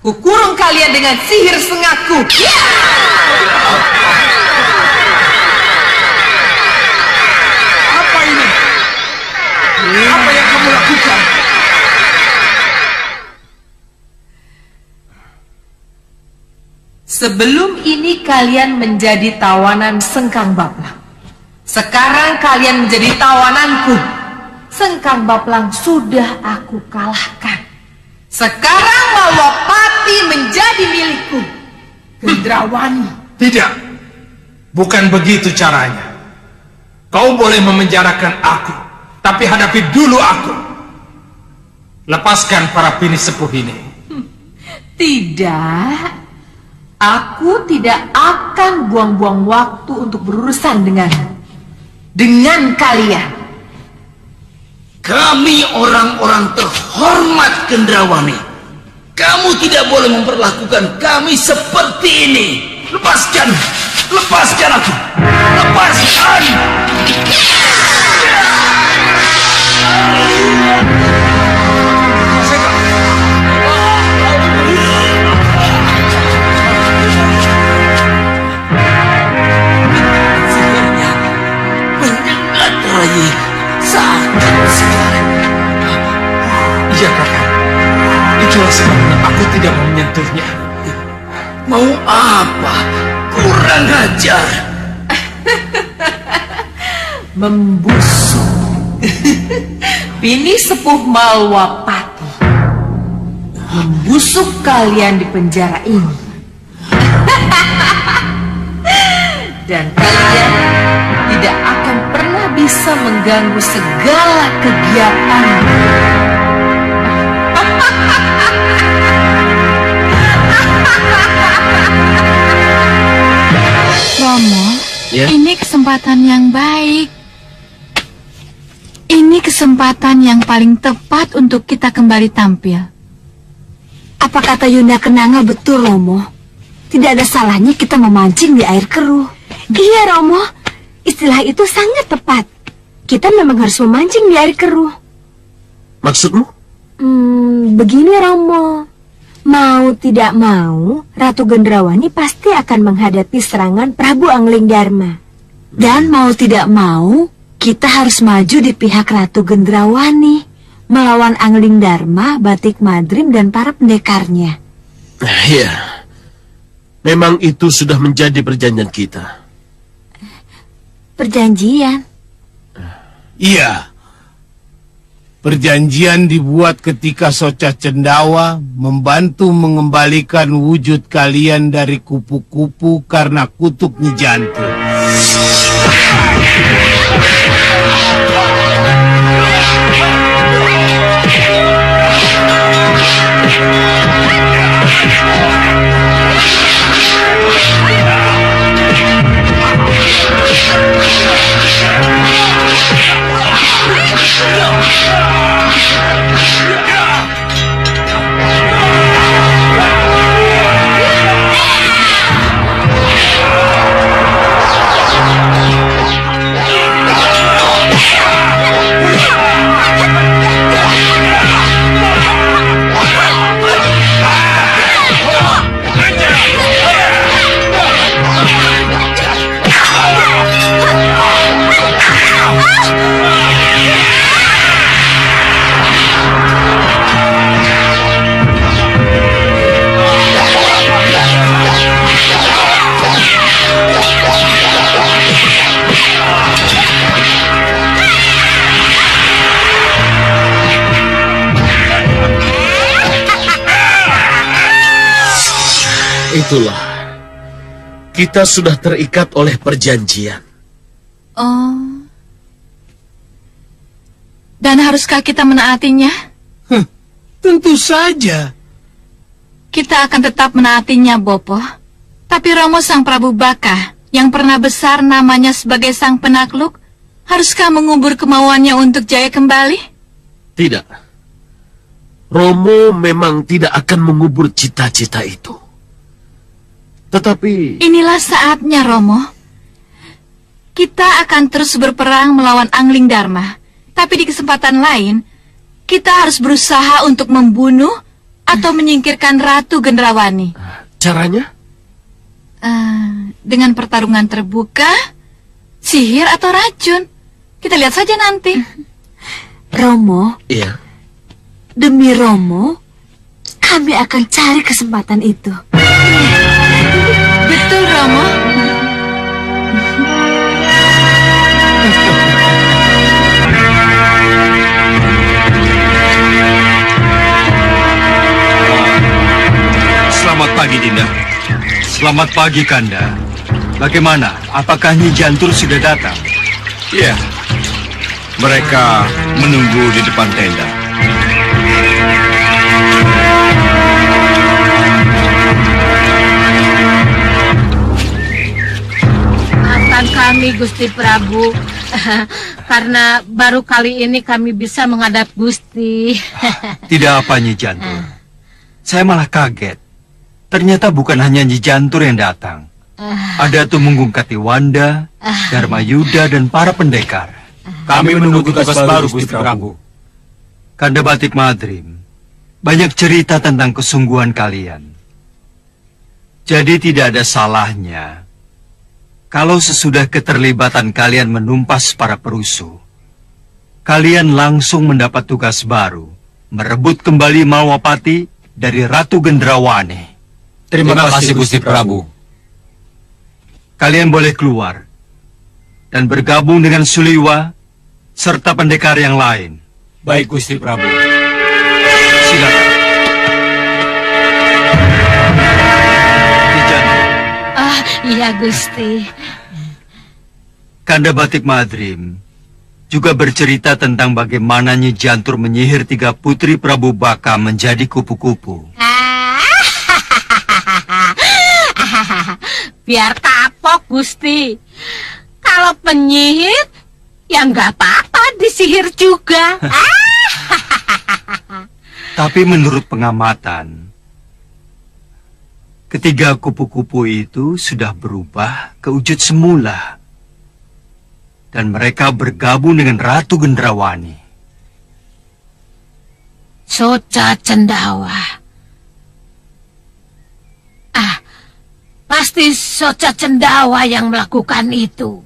Kukurung kalian dengan sihir sengaku. Apa ini? Apa yang kamu lakukan? Sebelum ini kalian menjadi tawanan Sengkang Baplang. Sekarang kalian menjadi tawananku. Sengkang Baplang sudah aku kalahkan. Sekarang Malawapati menjadi milikku. Gendrawani. Tidak, bukan begitu caranya. Kau boleh memenjarakan aku, tapi hadapi dulu aku. Lepaskan para pini sepuh ini. Tidak, aku tidak akan buang-buang waktu untuk berurusan dengan kalian. Kami orang-orang terhormat Gendrawani. Kamu tidak boleh memperlakukan kami seperti ini. Lepaskan! Lepaskan aku! Lepaskan! Sihirnya menyengat Rai. Sakit sekali. Iya, Kakak. Itulah sebabnya aku tidak mau menyentuhnya. Mau apa? Kurang ajar. Membusuk. Pini sepuh Malawapati. Membusuk kalian di penjara ini. Dan kalian tidak akan pernah bisa mengganggu segala kegiatan. Romo, Ya? ini kesempatan yang baik. Ini kesempatan yang paling tepat untuk kita kembali tampil. Apa kata Yunda Kenanga betul, Romo? Tidak ada salahnya kita memancing di air keruh. Iya, Romo. Istilah itu sangat tepat. Kita memang harus memancing di air keruh. Maksudmu? Begini, Romo. Mau tidak mau, Ratu Gendrawani pasti akan menghadapi serangan Prabu Angling Dharma. Dan mau tidak mau, kita harus maju di pihak Ratu Gendrawani, melawan Angling Dharma, Batik Madrim, dan para pendekarnya. Iya. Memang itu sudah menjadi perjanjian kita. Perjanjian? Iya. Perjanjian dibuat ketika Soca Cendawa membantu mengembalikan wujud kalian dari kupu-kupu karena kutuk Nyi Jantur. Itulah, kita sudah terikat oleh perjanjian. Oh. Dan haruskah kita menaatinya? Tentu saja. Kita akan tetap menaatinya, Bopo. Tapi Romo Sang Prabu Baka, yang pernah besar namanya sebagai Sang Penakluk, haruskah mengubur kemauannya untuk jaya kembali? Tidak. Romo memang tidak akan mengubur cita-cita itu. Tetapi... Inilah saatnya, Romo. Kita akan terus berperang melawan Angling Dharma. Tapi di kesempatan lain, kita harus berusaha untuk membunuh atau menyingkirkan Ratu Gendrawani. Caranya? Dengan pertarungan terbuka, sihir atau racun. Kita lihat saja nanti. Romo. Iya. Demi Romo, kami akan cari kesempatan itu. Betul, Romo. Selamat pagi, Dinda. Selamat pagi, Kanda. Bagaimana? Apakah Nyi Jantur sudah datang? Iya. Mereka menunggu di depan tenda. Maafkan kami, Gusti Prabu. Karena baru kali ini kami bisa menghadap Gusti. Tidak apa, Nyi Jantur. Saya malah kaget. Ternyata bukan hanya Nyi Jantur yang datang. Ada Tumenggung Katiwanda, Dharma Yuda, dan para pendekar. Kami menunggu tugas baru, Gusti Prabu. Kanda Batik Madrim, banyak cerita tentang kesungguhan kalian. Jadi tidak ada salahnya kalau sesudah keterlibatan kalian menumpas para perusuh, kalian langsung mendapat tugas baru, merebut kembali Malwapati dari Ratu Gendrawani. Terima kasih, Gusti Prabu. Kalian boleh keluar dan bergabung dengan Suliwa serta pendekar yang lain. Baik, Gusti Prabu. Silakan. Iya, Gusti. Kanda Batik Madrim juga bercerita tentang bagaimana Nyi Jantur menyihir 3 putri Prabu Baka menjadi kupu-kupu. Biar kapok, Gusti. Kalau penyihir, ya nggak apa-apa disihir juga. Tapi menurut pengamatan, ketiga kupu-kupu itu sudah berubah ke wujud semula. Dan mereka bergabung dengan Ratu Gendrawani. Soca Cendawa. Pasti Soca Cendawa yang melakukan itu.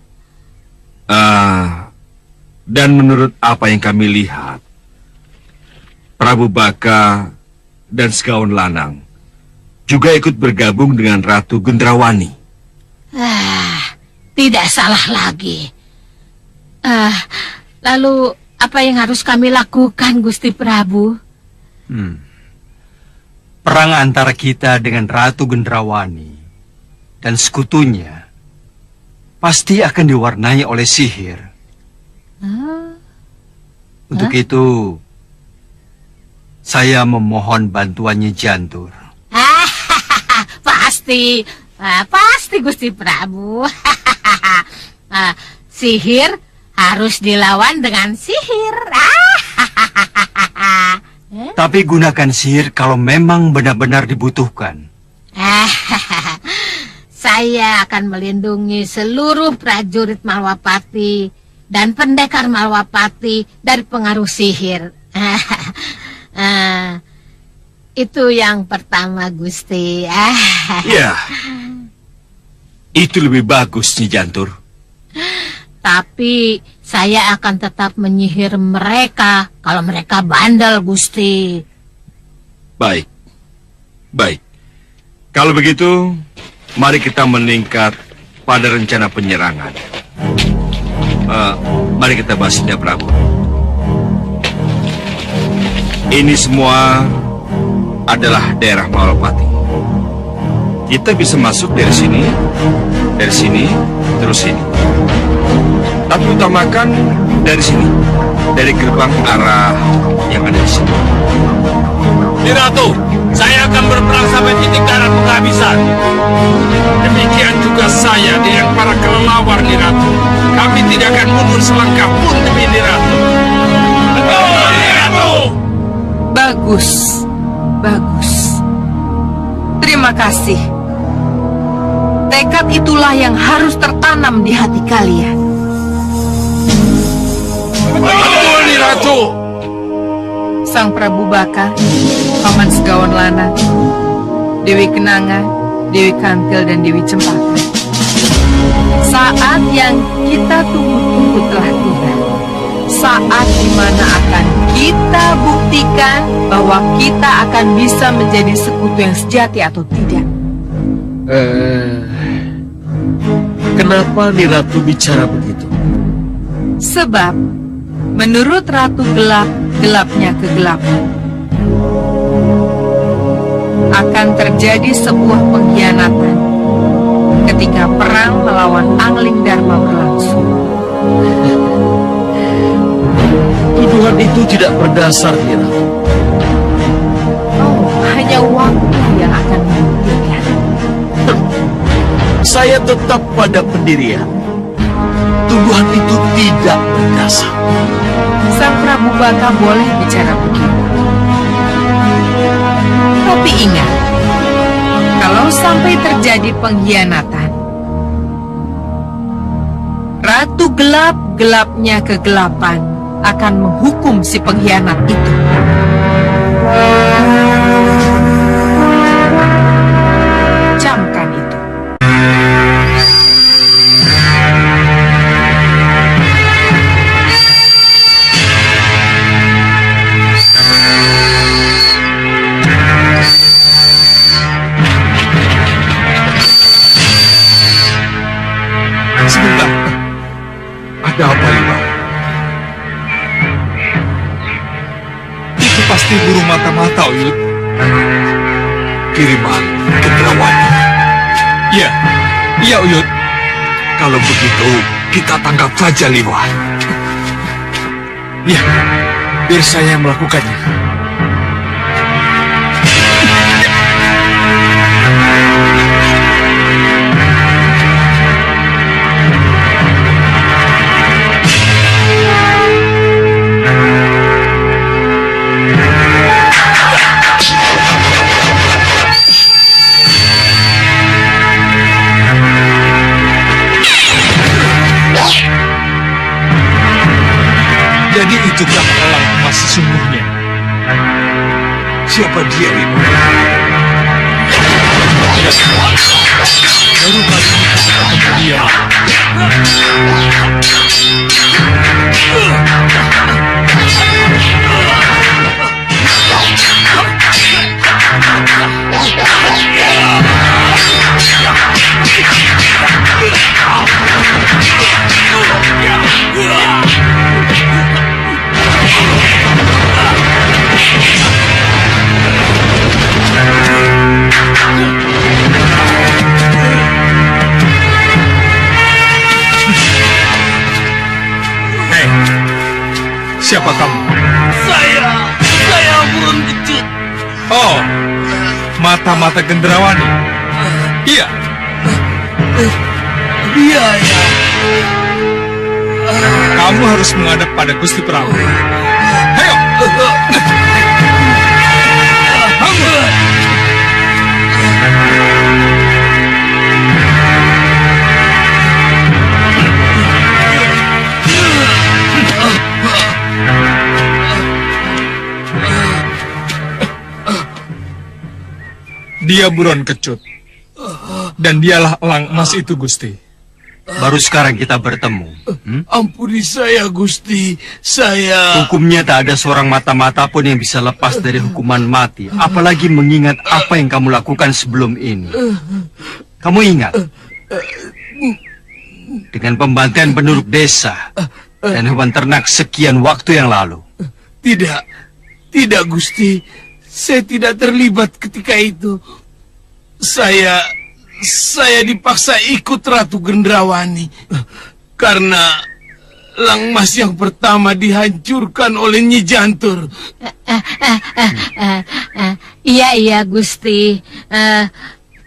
Dan menurut apa yang kami lihat, Prabu Baka dan Segaun Lanang juga ikut bergabung dengan Ratu Gendrawani. Tidak salah lagi. Lalu apa yang harus kami lakukan, Gusti Prabu? Perang antara kita dengan Ratu Gendrawani dan sekutunya pasti akan diwarnai oleh sihir. Untuk itu, saya memohon bantuannya Jantur. Pasti Gusti Prabu. Sihir harus dilawan dengan sihir. Tapi gunakan sihir kalau memang benar-benar dibutuhkan. Saya akan melindungi seluruh prajurit Malwapati dan pendekar Malwapati dari pengaruh sihir. Itu yang pertama, Gusti. Ya, itu lebih bagus, Nyi Jantur. Tapi saya akan tetap menyihir mereka kalau mereka bandel, Gusti. Baik. Kalau begitu, mari kita meningkat pada rencana penyerangan. Mari kita bahas Nda Prabu. Ini semua adalah daerah Malwapati. Kita bisa masuk dari sini, terus sini. Tapi utamakan dari sini, dari gerbang arah yang ada di sini. Ratu, saya akan berperang sampai titik darah penghabisan. Demikian juga saya dengan para kelelawar, Ratu. Kami tidak akan mundur selangkah pun demi Ratu. Betul, Ratu. Bagus, bagus. Terima kasih. Tekad itulah yang harus tertanam di hati kalian. Betul, Ratu. Sang Prabu Baka, Paman Segawan Lana, Dewi Kenanga, Dewi Kantil, dan Dewi Cempaka. Saat yang kita tunggu-tunggu telah tiba. Saat dimana akan kita buktikan bahwa kita akan bisa menjadi sekutu yang sejati atau tidak. Kenapa Ratu bicara begitu? Sebab menurut Ratu Gelap, gelapnya kegelapan. Akan terjadi sebuah pengkhianatan ketika perang melawan Angling Dharma berlangsung. Tuduhan itu tidak berdasar, Ratu. Oh, hanya waktu yang akan membuktikan. Saya tetap pada pendirian. Tuduhan itu tidak berdasar. Sang Prabu Baka boleh bicara begitu. Tapi ingat, kalau sampai terjadi pengkhianatan, Ratu Gelap, gelapnya kegelapan, akan menghukum si pengkhianat itu. Camkan itu. Sebentar. Ada apa, Lima? Itu pasti burung mata-mata, Uyut. Kiriman Gendrawani. Iya, iya, Uyut. Kalau begitu, kita tangkap saja, Lima. Iya, biar saya yang melakukannya. Jadi itukah elang emas sesungguhnya? Siapa dia, Lima? Baru kali ini kita ketemu dia. Hei, siapa kamu? Saya burung kecut. Oh, mata-mata Gendrawani. Iya. Iya, ya. Kamu harus menghadap pada Gusti Prabu. Ayo. Dia buron kecut. Dan dialah elang emas itu, Gusti. Baru sekarang kita bertemu. Ampuni saya, Gusti. Saya... Hukumnya tak ada seorang mata-mata pun yang bisa lepas dari hukuman mati. Apalagi mengingat apa yang kamu lakukan sebelum ini. Kamu ingat? Dengan pembantaian penduduk desa dan hewan ternak sekian waktu yang lalu. Tidak. Tidak, Gusti. Saya tidak terlibat ketika itu. Saya saya dipaksa ikut Ratu Gendrawani karena elang emas yang pertama dihancurkan oleh Nyi Jantur. Iya, Gusti.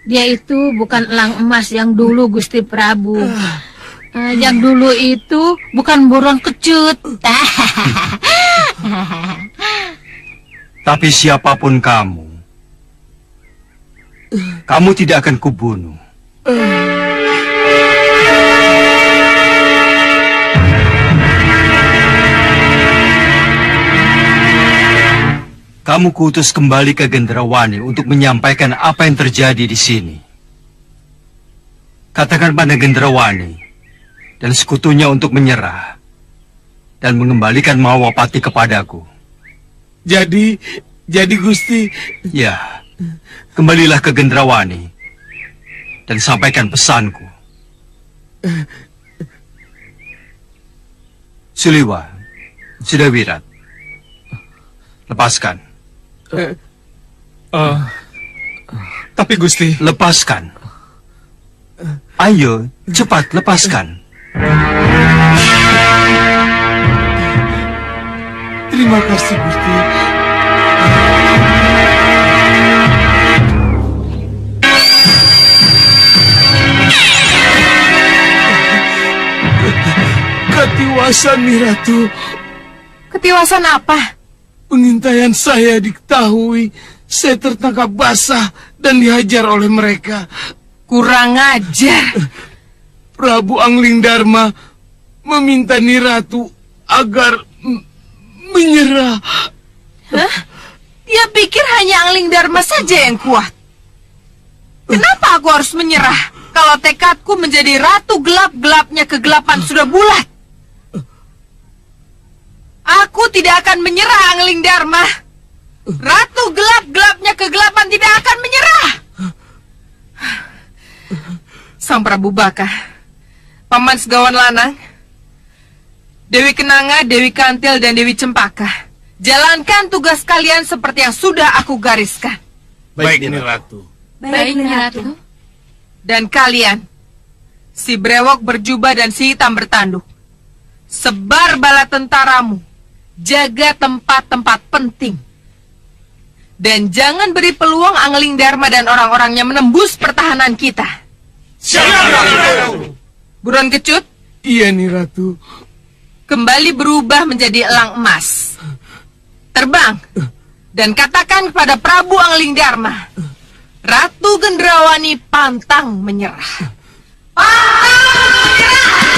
Dia itu bukan elang emas yang dulu, Gusti Prabu. Yang dulu itu bukan buron kecut. Tapi siapapun kamu tidak akan kubunuh. Kamu kuutus kembali ke Gendrawani untuk menyampaikan apa yang terjadi di sini. Katakan pada Gendrawani dan sekutunya untuk menyerah dan mengembalikan Mahawapati kepadaku. Jadi Gusti... Ya, kembalilah ke Gendrawani dan sampaikan pesanku. Suliwa, Sudawirat, lepaskan. Tapi Gusti... Lepaskan. Ayo, cepat lepaskan. Terima kasih, Gusti. Ketiwasan, Nyi Ratu. Ketiwasan apa? Pengintaian saya diketahui. Saya tertangkap basah dan dihajar oleh mereka. Kurang ajar. Prabu Angling Darma meminta Nyi Ratu agar menyerah. Hah? Dia pikir hanya Angling Darma saja yang kuat. Kenapa aku harus menyerah kalau tekadku menjadi ratu gelap-gelapnya kegelapan sudah bulat? Aku tidak akan menyerah, Angling Darma. Ratu gelap-gelapnya kegelapan tidak akan menyerah. Sang Prabu Baka, Paman Segawan Lanang, Dewi Kenanga, Dewi Kantil, dan Dewi Cempaka, jalankan tugas kalian seperti yang sudah aku gariskan. Baik, Nyi Ratu. Baik, Nyi Ratu. Dan kalian, si brewok berjubah dan si hitam bertanduk, sebar bala tentaramu, jaga tempat-tempat penting. Dan jangan beri peluang Angling Darma dan orang-orangnya menembus pertahanan kita. Buron Kecut? Iya, Nyi Ratu. Kembali berubah menjadi elang emas. Terbang dan katakan kepada Prabu Angling Darma, Ratu Gendrawani pantang menyerah. Pantang menyerah!